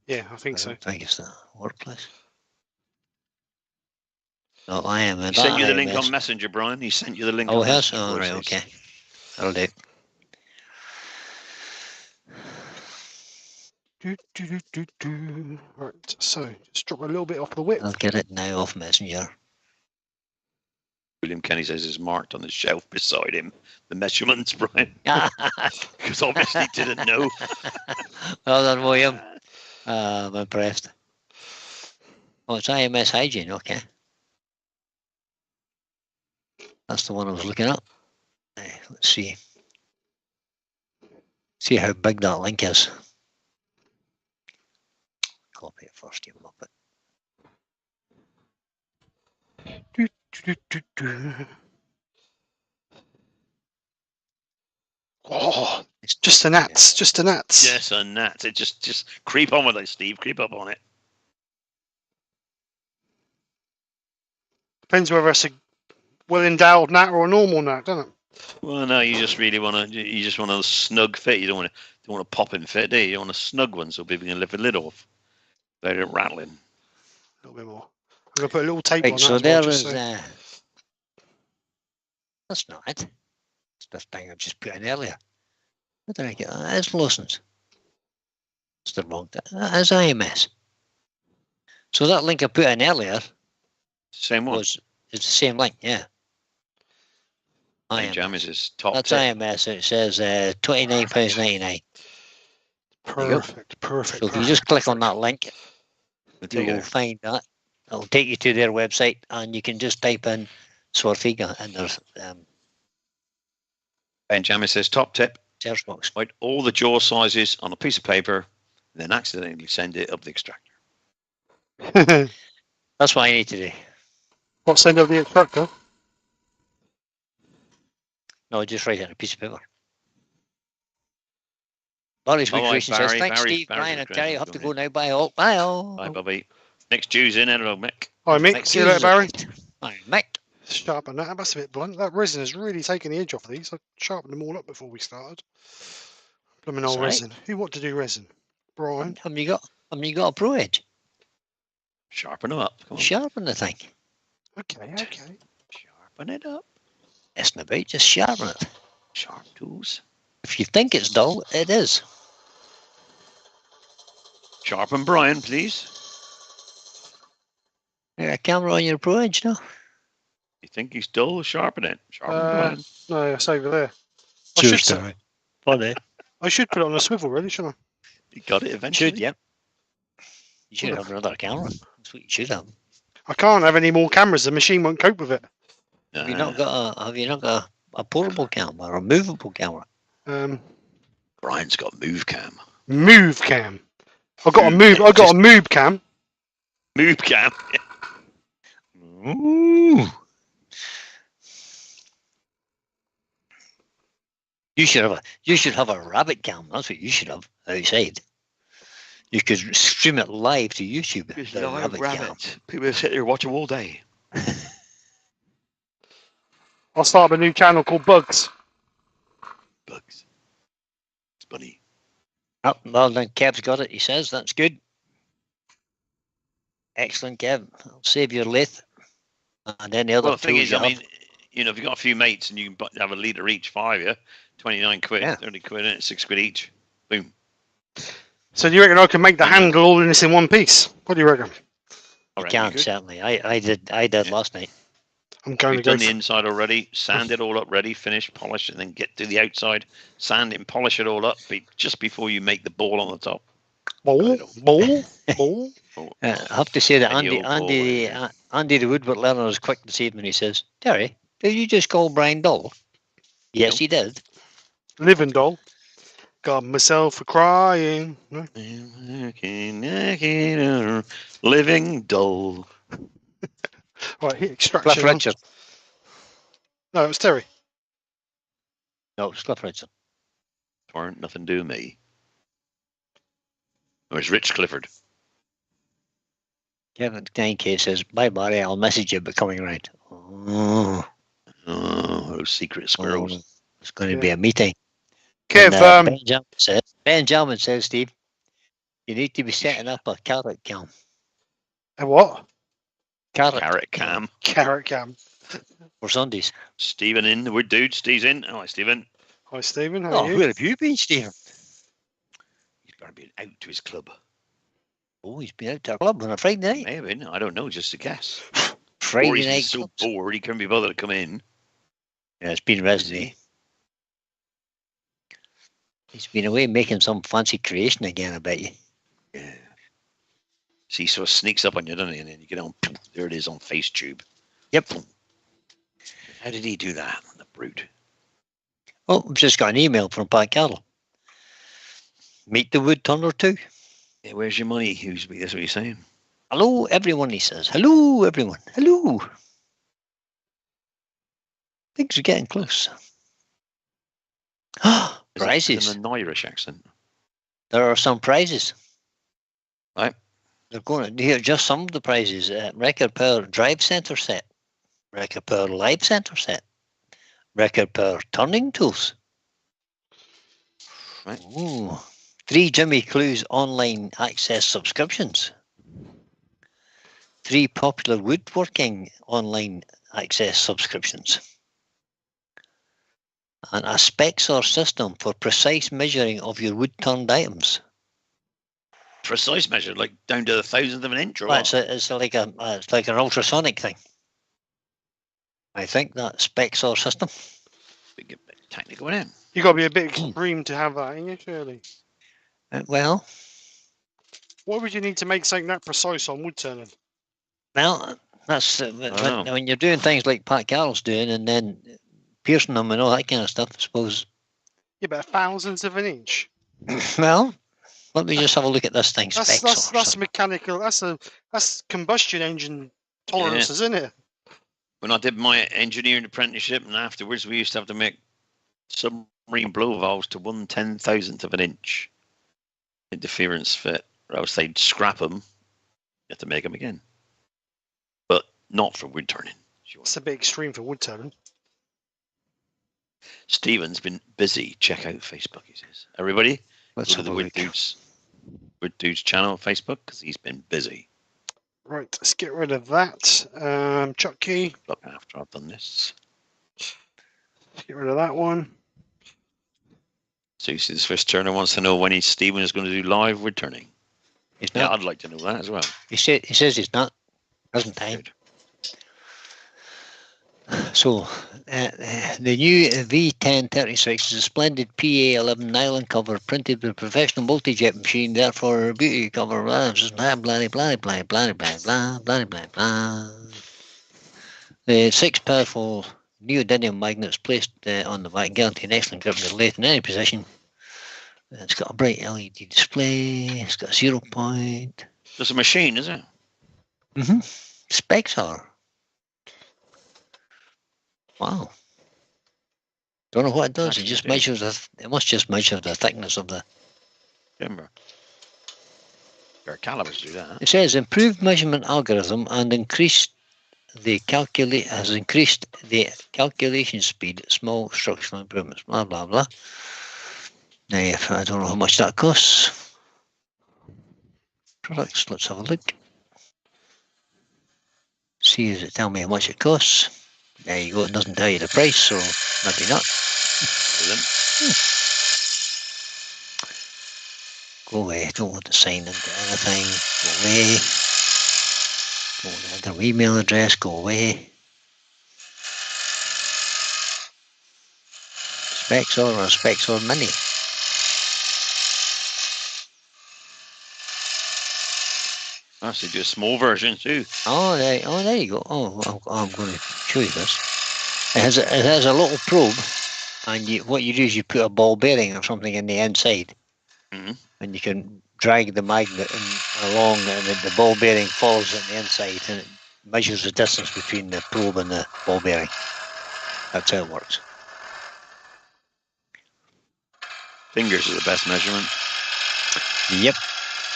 Yeah, I think so. I think it's the workplace. No, IMS. He sent you the link on Messenger, Brian. He sent you the link Oh, on yes? Messenger. Oh, right, okay. That'll do. Right, so just drop a little bit off the width. I'll get it now off Messenger. William Kenny says it's marked on the shelf beside him. The measurements, Brian. Because obviously didn't know. Well done, William. I'm impressed. Oh, it's IMS hygiene, okay. That's the one I was looking at. Let's see. See how big that link is. Copy it first, you muppet. Oh, it's just a gnats, just a gnats. Yes, a gnat. It just creep on with it, Steve. Creep up on it. Depends whether it's a well-endowed gnat or a normal gnat, doesn't it? Well, no, you just really want to. You just want a snug fit. You don't want a popping fit, do you? You want a snug one so people can lift the lid off. They're rattling. A little bit more. I'm gonna put a little tape Right, on so that. there As well, is. just That's not it. It's the thing I just put in earlier. What did I get? It's Lawson's. It's the wrong thing. It's IMS. So that link I put in earlier Same one. it's the same link, yeah. Jammers is top. That's tip. IMS. It says £29.99. perfect, perfect. So if you just click on that link, There you you will go. find that. It'll take you to their website, and you can just type in Swarthega in their Benjamin says top tip: search box. write all the jaw sizes on a piece of paper, and then accidentally send it up the extractor. That's what I need to do. What, send over the extractor? No, just write it on a piece of paper. Barry's Bye-bye, Recreation says, Barry. thanks, Barry's Steve, Brian, and Terry. I have to Recreation. go now. Bye all. Bye all. Bye, Bobby. Next Jew's in. Hello, Mick. All right, Mick. Mick See you later, Barry. Bye, Mick. Sharpen that. That's a bit blunt. That resin has really taken the edge off these. I sharpened them all up before we started. Blooming old That's right. resin. Who what to do resin? Brian. Have you got a Pro Edge? Sharpen them up. Come on. Sharpen the thing. Okay, okay. Sharpen it up. It's not about, just sharpen it. Sharp tools. If you think it's dull, it is. Sharpen Brian, please. A camera on your Pro Edge now. You think he's dull? Sharpen it. Sharpen Brian. No, it's over there. Funny. I should put it on a swivel, really, shouldn't You got it eventually. Should, yeah. You should have another camera. That's what you should have. I? I can't have any more cameras. The machine won't cope with it. Have you not got a portable camera or a movable camera? Brian's got move cam. Move cam. I got a move. I got a move cam. Move cam. Ooh. You should have a rabbit cam. That's what you should have outside. You could stream it live to YouTube. It's the live cam. rabbit. People sit there watching all day. I'll start up a new channel called Bugs. Bugs. It's funny. Oh, well then, Kev's got it. He says that's good. Excellent, Kev. I'll save your lathe and any other Well, the thing tools is, you I have. mean, you know, if you've got a few mates and you can have a litre each, 5, yeah, 29 quid, Yeah. 30 quid, and it's 6 quid each. Boom. So do you reckon I can make the handle all in this in one piece? What do you reckon? You can, certainly. I did last night. I'm going You've to go done the inside already, sand it all up ready, finish, polish, and then get to the outside, sand it and polish it all up just before you make the ball on the top. ball. I have to say that Any old ball, Andy the woodwork learner was quick this evening. He says, Terry, did you just call Brian dull? Yes, Nope. he did. Living doll. Got myself a crying. No? Living dull. Right, hit extraction. Cliff Richard. No, it was Terry. No, it's Cliff Richard. Weren't nothing to do with me. It was Rich Clifford. Kevin 9K says, bye, Barry, I'll message you about coming round. Oh, those secret squirrels. it's going to be a meeting. Kev, And, Benjamin says, Steve, you need to be setting up a carrot cam. a what? Carrot cam. Carrot cam. For Sundays. Stephen in, the wood dude. Steve's in. Hi, Stephen. Hi, Stephen. How are you? Where have you been, Stephen? He's got to be out to his club. Oh, he's been out to a club on a Friday night. May have been. I don't know. Just a guess. Or Friday he's night. so clubs. bored he couldn't be bothered to come in. Yeah, it's been Resin. He's been away making some fancy creation again, I bet you. Yeah. See, so it sneaks up on you, doesn't it? And then you get on. There it is on FaceTube. Yep. How did he do that? The brute. Oh, I've just got an email from Pat Carroll. Meet the wood turner too. Yeah, where's your money? That's what he's saying. Hello, everyone, he says. Hello, everyone. Hello. Things are getting close. Prizes. In an Irish accent. There are some prizes. Right. They're going to hear just some of the prizes. Record Power Drive Center set. Record Power Live Center set. Record Power Turning Tools. Right. Ooh. 3 Jimmy Clues online access subscriptions. 3 popular woodworking online access subscriptions. And a Spexor system for precise measuring of your wood-turned items. Precise measure, like down to the thousandth of an inch, or Well, what? it's like an ultrasonic thing. I think that Spexor system. Big bit technical, isn't it? You got to be a bit extreme to have that, ain't you, surely? Well, What would you need to make something that precise on wood turning? well, that's when you're doing things like Pat Carroll's doing, and then piercing them and all that kind of stuff. I suppose. Yeah, but thousands of an inch. Well, let me just have a look at this thing. That's mechanical. That's combustion engine tolerances, isn't it? When I did my engineering apprenticeship, and afterwards we used to have to make submarine blow valves to 1/10,000th of an inch interference fit, or else they'd scrap them. You have to make them again, but not for wood turning. It's a bit extreme for wood turning. Stephen's been busy. Check out Facebook, he says. Everybody, Let's go to have the a look. Wood Dudes channel on Facebook, because he's been busy. Right, let's get rid of that. Chucky. Look, after I've done this. Let's get rid of that one. So you see, the Swiss turner wants to know when Stephen is going to do live wood turning. He's Yeah, not. I'd like to know that as well. He says he's not. Hasn't time. Good. So, the new V1036 is a splendid PA11 nylon cover printed with a professional multi-jet machine, therefore a beauty cover, blah, blah, blah, blah, blah, blah, blah, blah, blah, blah, blah. The 6 powerful neodymium magnets placed on the back guarantee an excellent grip with lathe in any position. It's got a bright LED display, it's got a 0 point. There's a machine, is it? Mm-hmm. Specs are. Wow. Don't know what it does. It just measures it must just measure the thickness of the Timber. Your calipers do that. Huh? It says improved measurement algorithm and increased the calculation speed, small structural improvements, blah blah blah. Now I don't know how much that costs. Products, let's have a look. See, does it tell me how much it costs? There you go. It doesn't tell you the price, so maybe not. Go away. Don't want to sign into anything. Go away. Don't want to enter email address. Go away. Spexor or Spexor Mini. Actually, do a small version too. Oh, there you go. Oh, I'm going to show you this. It has a little probe, and what you do is you put a ball bearing or something in the inside, and you can drag the magnet along, and the ball bearing falls on the inside, and it measures the distance between the probe and the ball bearing. That's how it works. Fingers are the best measurement. Yep.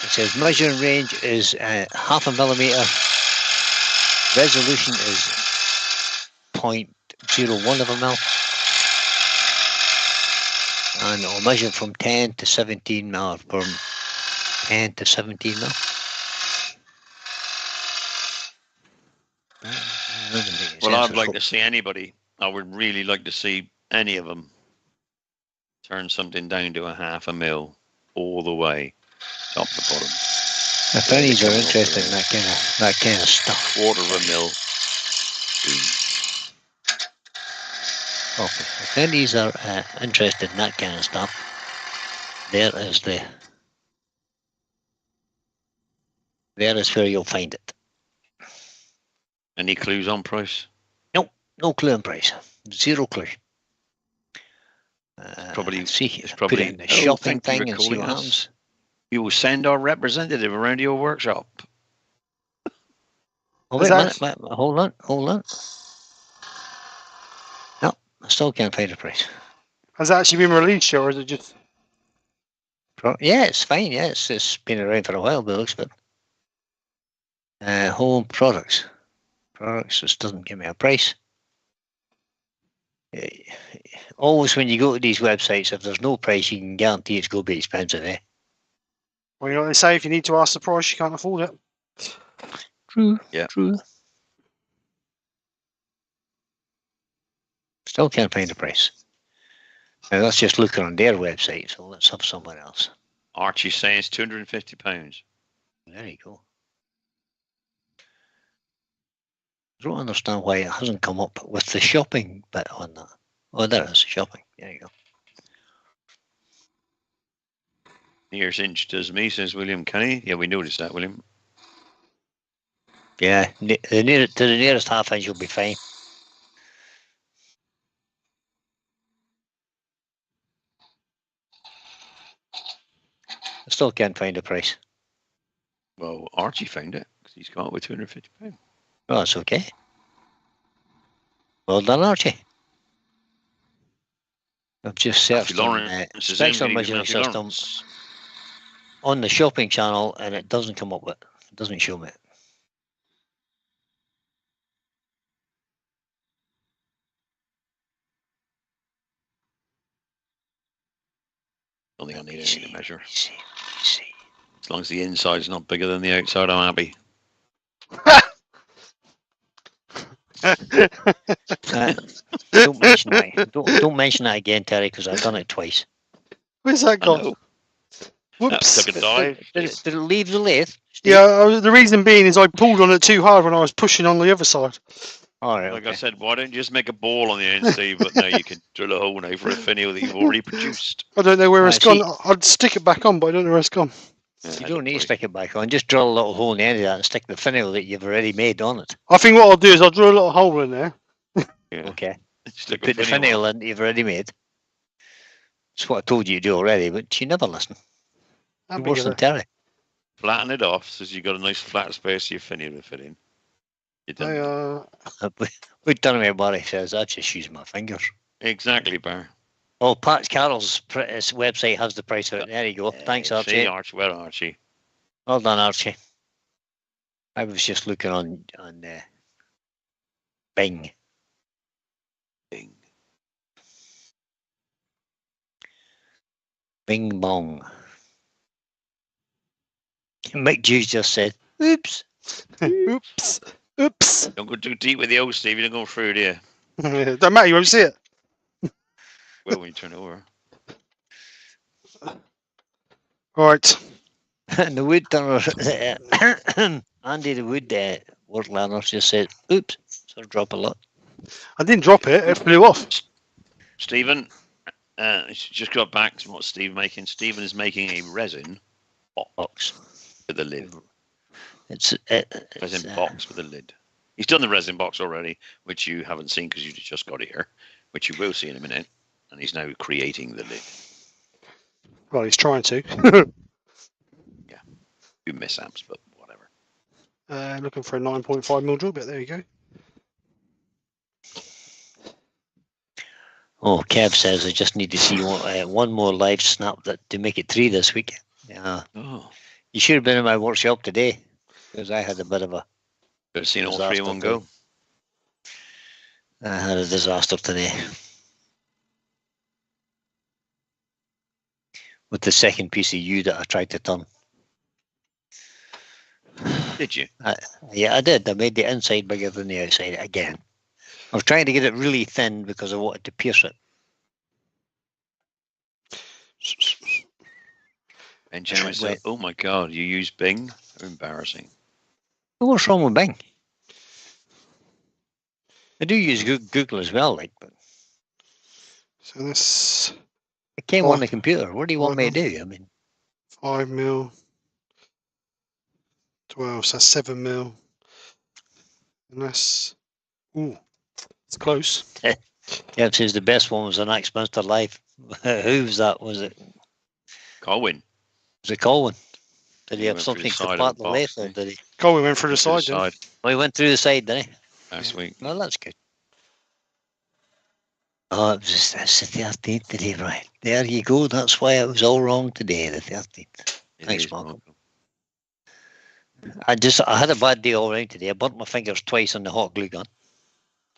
It says measuring range is 0.5 millimeter. Resolution is 0.01 of a mil. And it'll measure from 10 to 17 mil. From 10 to 17 mil. Well, I'd like to see anybody. I would really like to see any of them turn something down to 0.5 mil all the way, top to bottom. If any are interested in that kind of stuff. 1/4 mil. Okay. If any are interested in that kind of stuff, there is where you'll find it. Any clues on price? Nope, no clue on price. Zero clue. It's put it in the shopping thing and see what us. happens. You will send our representative around your workshop. Oh, wait a minute. Hold on. No, I still can't find the price. Has it actually been released yet, or is it just... Yeah, it's fine. Yeah, it's been around for a while, but it looks good. Home products. Products just doesn't give me a price. Always when you go to these websites, if there's no price, you can guarantee it's going to be expensive, eh? Well, you know what they say, if you need to ask the price, you can't afford it. True. Yeah. True. Still can't find the price. Now that's just looking on their website, so let's have somewhere else. Archie's saying it's £250. There you go. I don't understand why it hasn't come up with the shopping bit on that. Oh, there is shopping. There you go. Nearest inch does me, says William Kenny. Yeah, we noticed that, William. Yeah, to the nearest half inch you'll be fine. I still can't find a price. Well, Archie found it because he's come up with £250. Oh, that's okay. Well done, Archie. I've just searched on Spexor measuring system on the shopping channel, and it doesn't come up with it. It doesn't show me it. I don't think I need anything to measure. See. As long as the inside's not bigger than the outside, I'm happy. Don't mention that. Don't mention that again, Terry, because I've done it twice. Where's that gone? Whoops. That took a dive. Did it leave the lathe? Steve? Yeah, the reason being is I pulled on it too hard when I was pushing on the other side. All right. Like Okay. I said, why don't you just make a ball on the inside? But now you can drill a hole now for a finial that you've already produced. I don't know where it's see. gone. I'd stick it back on, but I don't know where it's gone. You don't need to stick it back on. Just drill a little hole in the end of that and stick the finial that you've already made on it. I think what I'll do is I'll drill a little hole in there. Yeah. Okay. Stick Put the finial in that you've already made. That's what I told you to do already, but you never listen. You're worse than Terry. Flatten it off so you've got a nice flat space your finial to fit in. We've done away what he says. I just use my fingers. Exactly, Bar. Oh, Pat Carroll's website has the price of it. There you go. Thanks, Archie. See, Archie. Well, Archie. Well done, Archie. I was just looking on Bing. Bing bong. Mick Hughes just said, oops. Oops. Don't go too deep with the O, Steve. You don't go through there. Don't matter, you won't see it. Well, when you turn it over. All right. And the wood turner, Andy, the wood work learner, just said, "Oops, sort of drop a lot." I didn't drop it. It flew off. Stephen, just got back to what Steve's making. Stephen is making a resin box with a lid. It's Resin box with a lid. He's done the resin box already, which you haven't seen because you just got it here, which you will see in a minute. And he's now creating the lid. Well, he's trying to. Yeah, few mishaps, but whatever. Looking for a 9.5mm drill bit. There you go. Oh, Kev says I just need to see one more live snap to make it 3 this week. Yeah. Oh. You should have been in my workshop today because I had a bit of a. Could have seen all 3 in one go. I had a disaster today with the second piece of U that I tried to turn. Did you? Yeah, I did. I made the inside bigger than the outside again. I was trying to get it really thin because I wanted to pierce it. And Jeremy said, "Oh my God, you use Bing? How embarrassing." What's wrong with Bing? I do use Google as well, but So this. it came on the computer. What do you want me to do? I mean, 5mm. 12, so that's 7mm. And that's. Ooh, it's close. Kev says the best one was an Axminster Live. Who was that? Was it Colwyn? Was it Colwyn? Did he He have went something through the to side of part the the box, lathe, or didn't did he? Colwyn went through the side, didn't he? Oh, he went through the side, didn't he? Last week. Well, that's good. Oh, it's the 13th today, Brian. There you go. That's why it was all wrong today, the 13th. Thanks, Malcolm. I had a bad day all around today. I burnt my fingers twice on the hot glue gun.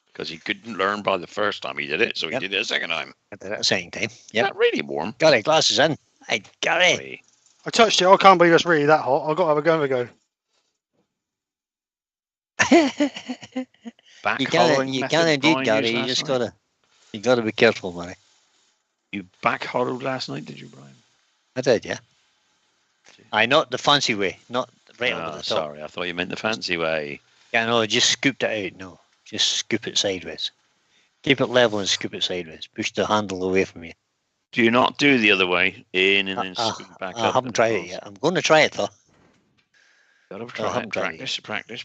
Because he couldn't learn by the first time he did it, so he did it a second time. I did it a second time. Yep. Not really warm. Gary, glasses in. Hey, Gary. I touched it. I can't believe it's really that hot. I've got to have a go. Back you can indeed, Gary. You just gotta be careful, Murray. You back hollowed last night, did you, Brian? I did, yeah. Not the fancy way, not right over the top. Sorry, I thought you meant the fancy way. Yeah, no, just scooped it out. No, just scoop it sideways. Keep it level and scoop it sideways. Push the handle away from you. Do you not do the other way, in and then scoop back up? I haven't tried it yet. I'm going to try it though. Gotta try it. Practice.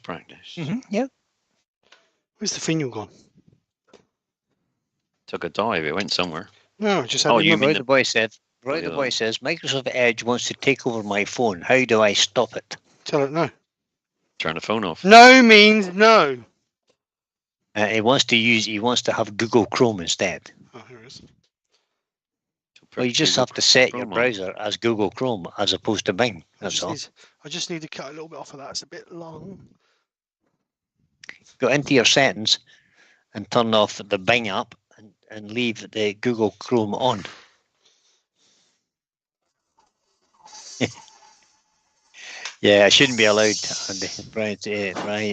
Mm-hmm. Yep. Where's the finial gone? Took a dive. It went somewhere. No, just Roy the boy says, Microsoft Edge wants to take over my phone. How do I stop it? Tell it no. Turn the phone off. No means no. He wants to have Google Chrome instead. Oh, here it is. Well, you just have to set your browser as Google Chrome as opposed to Bing. That's all. I just need to cut a little bit off of that. It's a bit long. Go into your settings and turn off the Bing app and leave the Google Chrome on. Yeah, I shouldn't be allowed. Brian,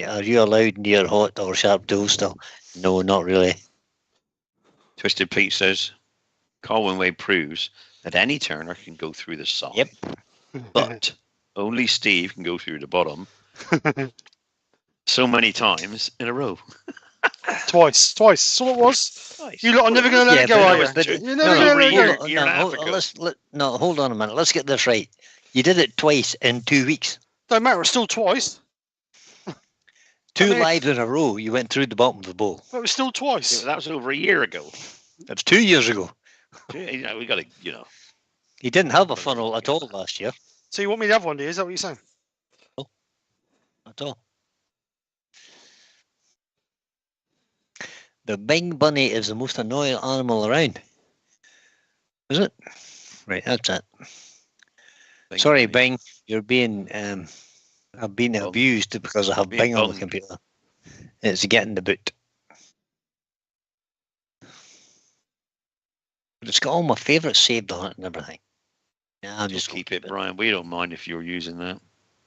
are you allowed near hot or sharp tools still? No, not really. Twisted Pete says, Colwyn Way proves that any turner can go through the side. Yep. But only Steve can go through the bottom so many times in a row. Twice. That's all it was. Twice. You lot are never going to let it go, are you? You're never going to let it go. Hold on a minute. Let's get this right. You did it twice in 2 weeks. Don't matter. It's still twice. Two lives in a row. You went through the bottom of the bowl. That was still twice. Yeah, that was over a year ago. That's 2 years ago. Yeah, we got to, He didn't have a funnel at all last year. So you want me to have one, do you? Is that what you're saying? No, at all. The Bing bunny is the most annoying animal around. Is it? Right, that's it. Sorry, Bing. You're being I've been abused because I have Bing on the computer. It's getting the boot. But it's got all my favourites saved on it and everything. Yeah, I'm just keep it, Brian. We don't mind if you're using that.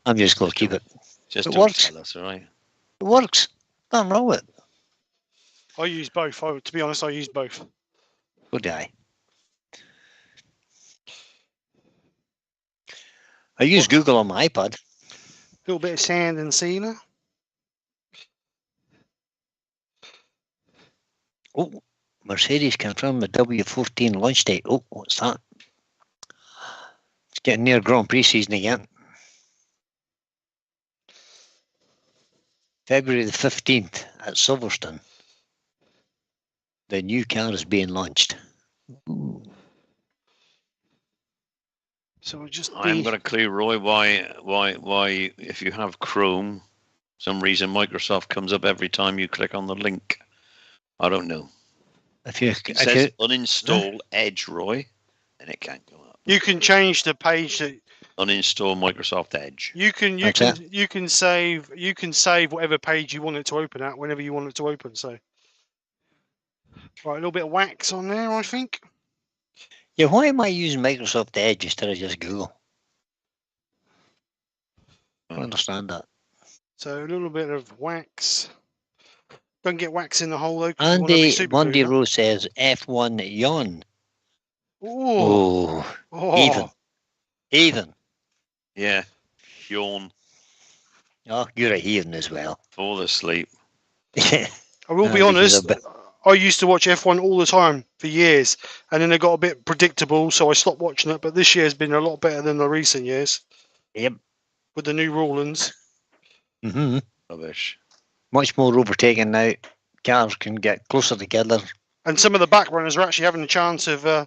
I'm just going to keep it. Just it works. Tell us, all right? It works. Nothing wrong with it. I use both. To be honest, I use both. Would I? I use Google on my iPad. A little bit of sand and sealer. Oh, Mercedes confirmed the W14 launch date. Oh, what's that? It's getting near Grand Prix season again. February the 15th at Silverstone. The new car is being launched. Ooh. So we'll just. I haven't got a clue, Roy, why if you have Chrome, some reason Microsoft comes up every time you click on the link. I don't know. It says uninstall Edge, Roy, and it can't go up. You can change the page that. Uninstall Microsoft Edge. You can save whatever page you want it to open at whenever you want it to open. So, right, a little bit of wax on there, I think. Yeah, why am I using Microsoft Edge instead of just Google? I don't understand that. So a little bit of wax. Don't get wax in the hole though. Andy Monday Rose says F1 yawn. Oh, Heathen. Yeah, yawn. Oh, you're a heathen as well. Fall asleep. I will be honest. I used to watch F1 all the time for years, and then it got a bit predictable, so I stopped watching it. But this year has been a lot better than the recent years. Yep. With the new rulings. Mm-hmm. Rubbish. Much more overtaking now. Cars can get closer together. And some of the back runners are actually having a chance of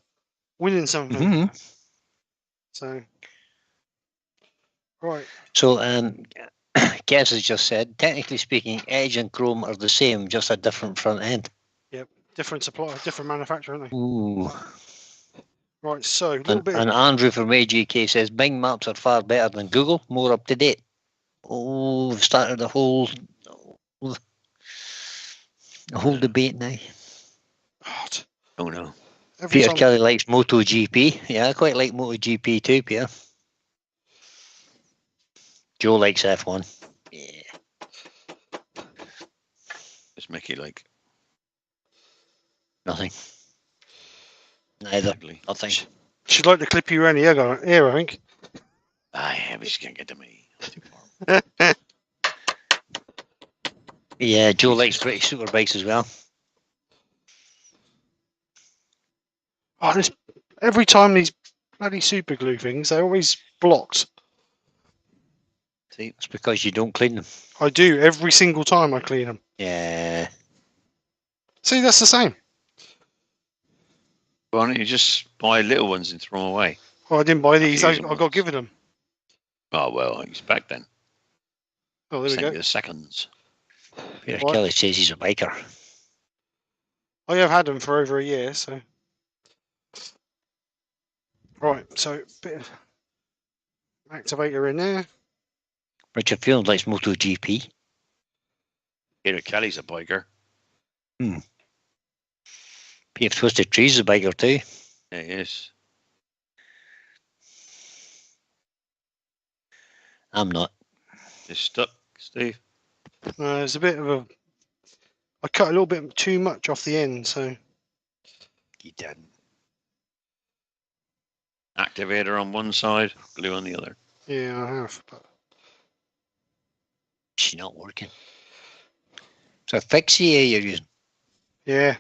winning something. Mm-hmm. So, right. So, Kes has just said, technically speaking, Edge and Chrome are the same, just a different front end. Yep, different supplier, different manufacturer, aren't they? Ooh. Right, so a little bit. And Andrew from AGK says Bing Maps are far better than Google, more up to date. Oh, we've started the whole debate now. Oh no. Peter Kelly likes MotoGP. Yeah, I quite like MotoGP too, Peter. Joe likes F1. Yeah. Does Mickey like? Nothing. Neither. Nothing. She'd like to clip you around the ear, I think. Yeah, but she can't get to me. Yeah, Joe likes British superbikes as well. Oh, every time these bloody super glue things, they're always blocked. See, it's because you don't clean them. I do, every single time I clean them. Yeah. See, that's the same. Why don't you just buy little ones and throw them away? Oh, I didn't buy these. I got given them. Oh, well, I expect then. Oh, there we go. The seconds. Peter Kelly says he's a biker. I have had them for over a year, so. Right, so bit of activator in there. Richard Field likes MotoGP. Peter Kelly's a biker. Peter Twisted Trees is a biker too. Yeah, he is. I'm not. You're stuck, Steve. There's a bit of a. I cut a little bit too much off the end, so. You didn't. Activator on one side, glue on the other. Yeah, I have. But... She's not working. So fixie you're using? Yeah.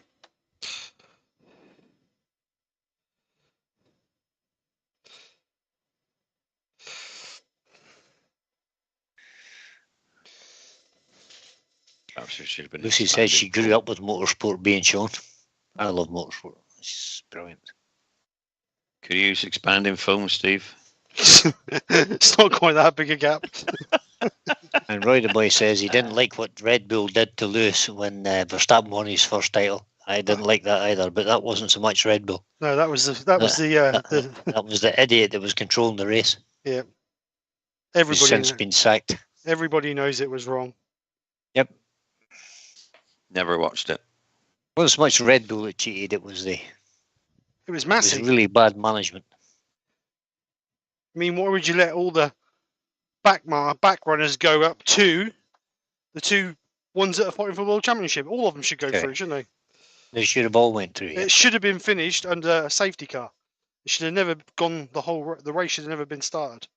Lucy says she grew up with motorsport being shown. I love motorsport. It's brilliant. Could you use expanding foam, Steve? It's not quite that big a gap. And Roy the Boy says he didn't like what Red Bull did to Lewis when Verstappen won his first title. I didn't like that either, but that wasn't so much Red Bull. No, that was the that was the idiot that was controlling the race. Yeah. Everybody has since been sacked. Everybody knows it was wrong. Yep. Never watched it. It wasn't so much Red Bull that cheated, it was It was massive. It was really bad management. I mean, why would you let all the back runners go up to the two ones that are fighting for the World Championship. All of them should go Okay. through, shouldn't They should have all went through. they? Yeah. It should have been finished under a safety car. It should have never gone. The race should have never been started.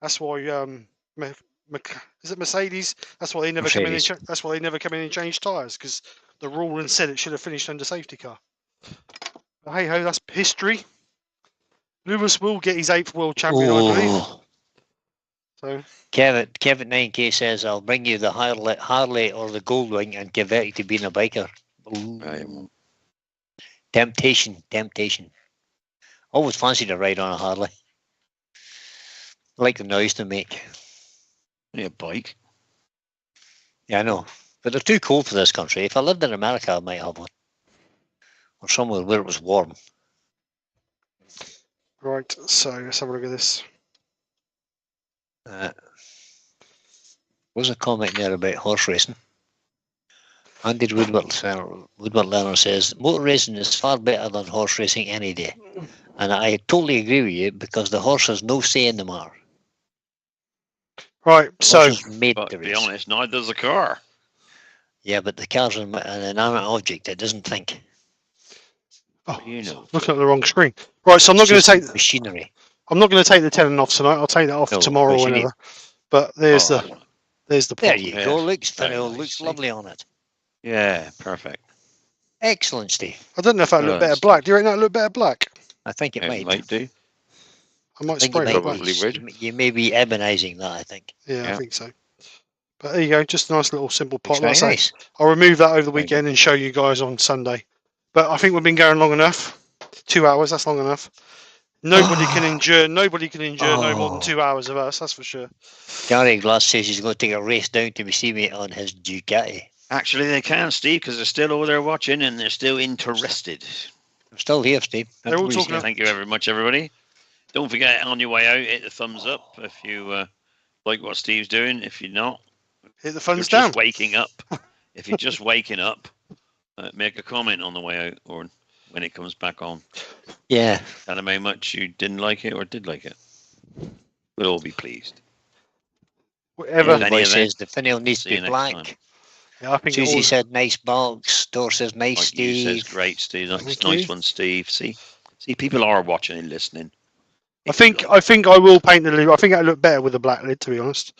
That's why is it Mercedes? That's why they never come in. Mercedes. That's why they never come in and change tyres, because the rule and said it should have finished under safety car. But hey ho, that's history. Lewis will get his 8th world champion, I believe. Oh. So Kevin 9K says, "I'll bring you the Harley or the Goldwing and convert you to being a biker." Ooh. Right. Temptation. Always fancied a ride on a Harley. I like the noise they make. Yeah, bike. Yeah, I know. But they're too cold for this country. If I lived in America, I might have one. Or somewhere where it was warm. right, so let's have a look at this. Was a comment there about horse racing. Andy Woodward Learner says, motor racing is far better than horse racing any day. And I totally agree with you, because the horse has no say in the matter. Right, so Horses made But the to be race. honest, neither does the car. Yeah, but the car's an inanimate object. It doesn't think. oh, You know. looking at the wrong screen. Right, so I'm not It's going to just take. machinery. I'm not going to take the tenon off tonight. I'll take that off No, tomorrow or because you whenever. But there's Oh, the There pot. you Yeah, go. Looks very funny. nice, Looks see? lovely on it. Yeah, perfect. Excellent, Steve. I don't know if that looked better Nice. black. Do you reckon that looked better black? I think it Yeah, might. might do. I might I think spray it it might black. Probably be. would. You may be ebonizing that, I think. Yeah, I Yeah. think so. But there you go, just a nice little simple pot. Looks Like very I say, nice. I'll remove that over the Very weekend and show you guys on Sunday. But I think we've been going long enough. 2 hours, that's long enough. Nobody can endure no more than 2 hours of us, that's for sure. Gary Glass says he's going to take a race down to see me on his Ducati. Actually, they can, Steve, because they're still over there watching and they're still interested. I'm still here, Steve. They're all Everybody's talking here. Thank you very much, everybody. Don't forget, on your way out, hit the thumbs up if you like what Steve's doing. If you're not, Hit the you're funds down. just waking up. If you're just waking up, make a comment on the way out or when it comes back on. Yeah. Tell them how much you didn't like it or did like it. We'll all be pleased. Whatever. Any Everybody of says the finial needs See to you be next time. black. Yeah, I think it Susie all, said nice box. Dor says nice, Like you Steve. says, great, Steve. Nice, Thank nice you. one, Steve. See, people are watching and listening. I think I will paint the lid. I think it'll look better with a black lid, to be honest.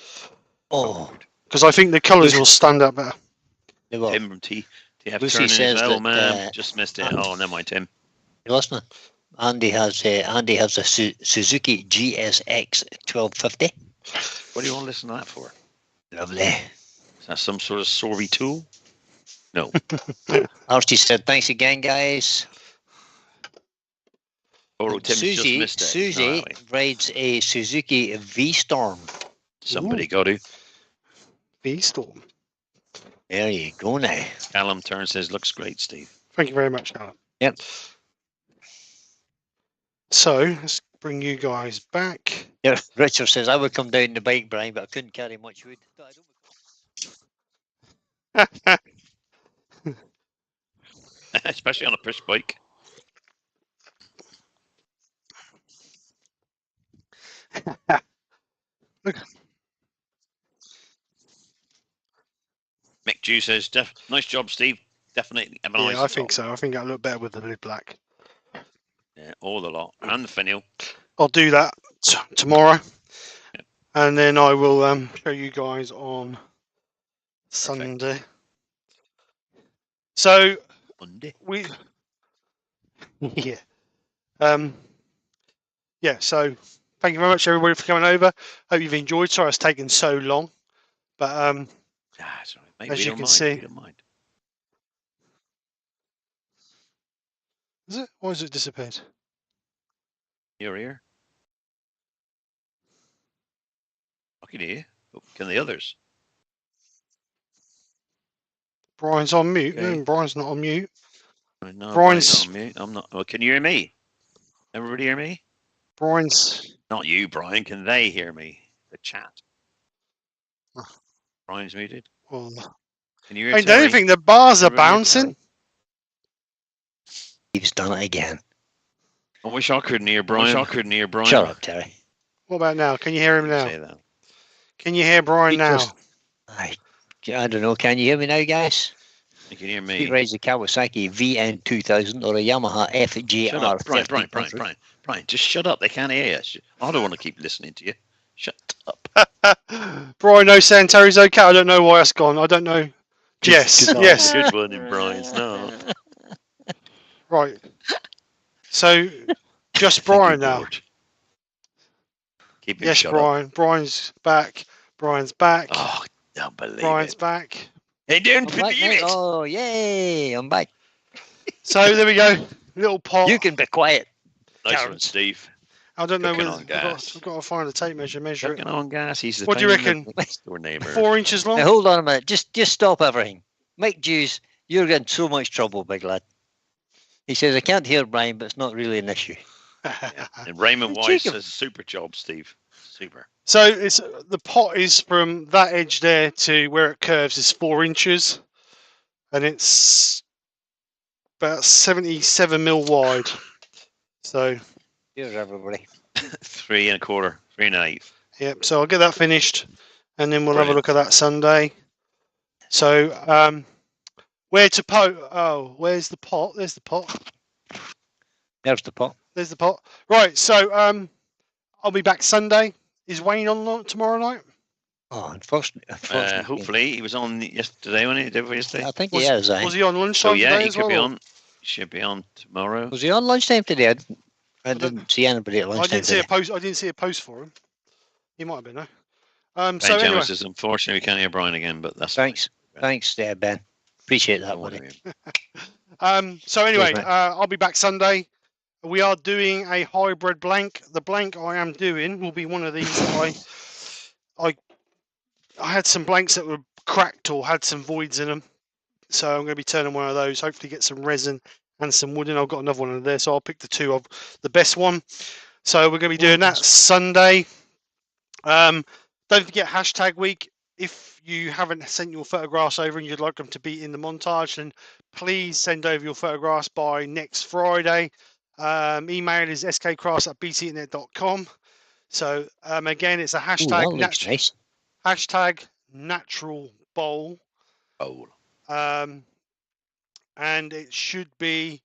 Oh, Because I think the colours Lucy- will stand out better. they will. Tim from TF Lucy turning says as well, that, man. Just missed it. Oh, never mind, Tim. You listening? Andy has a Suzuki GSX 1250. What do you want to listen to that for? Lovely. Is that some sort of sorry tool? No. Archie said, thanks again, guys. Oh, Tim's just Susie, missed it. Susie rides a Suzuki V-Storm. Somebody got to. V-Storm. There you go now. Callum Turn says, looks great, Steve. Thank you very much, Alan. Yep. So, let's bring you guys back. Yeah, Richard says, I would come down the bike, Brian, but I couldn't carry much wood. Especially on a push bike. Mick Dew says, nice job, Steve. Definitely. Yeah, I think so. I think that'll look better with the lid black. Yeah, all the lot. And the finial. I'll do that tomorrow. And then I will show you guys on Sunday. So, Monday. yeah. Yeah, so thank you very much, everybody, for coming over. Hope you've enjoyed. Sorry it's taken so long. But That's all right, mate. as We you don't can mind. see- We don't mind. is it? Why has it disappeared? You're here. I can hear you. Oh, can the others? Brian's on mute. Okay. No, Brian's not on mute. No, Brian's- Brian's not on mute. I'm not. Oh, can you hear me? Everybody hear me? Brian's. Not you, Brian. Can they hear me? The chat. Oh. Brian's muted. Well, Can you hear I Terry? don't think the bars are Everybody hear bouncing. Terry? Steve's done it again. I wish I couldn't hear Brian. Shut up, Terry. What about now? Can you hear him now? Say that. Can you hear Brian now? Aye. I don't know. Can you hear me now, guys? You can hear He me. rides a Kawasaki VN2000 or a Yamaha Shut up, Brian, FJR. Brian, just shut up. They can't hear you. I don't want to keep listening to you. Shut up. Brian, no saying Terry's okay. I don't know why that's gone. I don't know. Yes, good yes. Good one in Brian's. No. Right. So, just Thank you, Brian now. George. Keep him Yes, shut Brian. Brian's back. Brian's back. up. Oh, don't believe Brian's it. back. They don't I'm back, believe mate. it. Oh, yay! I'm back. So there we go. Little pot. You can be quiet. Nice one, Terrence. Steve. I don't know Cooking whether on we've gas. got to find a tape measure. Measure Cooking it. on gas. He's the What do you pain in the reckon? next door neighbour. 4 inches long. Now, hold on a minute. Just stop everything. Mike Jews, you're getting so much trouble, big lad. He says, I can't hear Brian, but it's not really an issue. And Raymond Cheek Weiss him. says super job, Steve. Super. So it's the pot is from that edge there to where it curves is 4 inches, and it's about 77 mil wide. So Here's everybody. 3 1/4, 3 1/8. yep. So I'll get that finished, and then we'll have a Brilliant. look at that Sunday. So where to Oh, where's the pot? There's the pot. There's the pot. There's the pot. Right. So I'll be back Sunday. Is Wayne on tomorrow night? Oh, unfortunately. Hopefully, he was on yesterday, wasn't he? Did we yesterday? I think he is, eh? Was he on So lunchtime yeah, today he as could well? be or- on. He should be on tomorrow. Was he on lunchtime today? I don't- didn't see anybody at I lunchtime didn't see today. a post. I didn't see a post for him. He might have been. No. Ben So anyway, Jones says, unfortunately, we can't hear Brian again, but that's Thanks. Thanks, Ben. Appreciate that, Don't buddy. worry about it. so anyway, mate. I'll be back Sunday. We are doing a hybrid blank. The blank I am doing will be one of these that I had some blanks that were cracked or had some voids in them. So I'm going to be turning one of those. Hopefully get some resin and some wood in. I've got another one in there, so I'll pick the two of the best one. So we're going to be doing that Sunday. Don't forget hashtag week. If you haven't sent your photographs over and you'd like them to be in the montage, then please send over your photographs by next Friday. Email is skkrafts@btinternet.com. So again, it's a Ooh, hashtag. that looks nice. Hashtag natural bowl. Oh, And it should be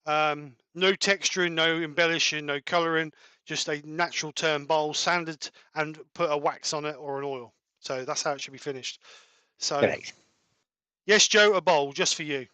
no texturing, no embellishing, no colouring, just a natural turn bowl, sanded, and put a wax on it or an oil. So that's how it should be finished. So Correct. yes, Joe, a bowl just for you.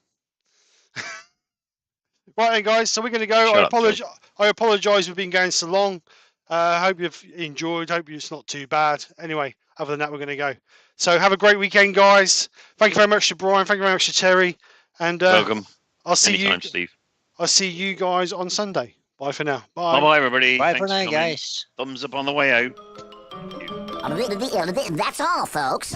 Right then, guys. So we're going to go. Shut up, Joe. I apologise. We've been going so long. Hope you've enjoyed. Hope it's not too bad. Anyway, other than that, we're going to go. So have a great weekend, guys. Thank you very much to Brian. Thank you very much to Terry. And welcome. I'll see Anytime, you. Steve. I'll see you guys on Sunday. Bye for now. Bye bye, everybody. Bye Thanks for now, coming. guys. Thumbs up on the way out. That's all, folks.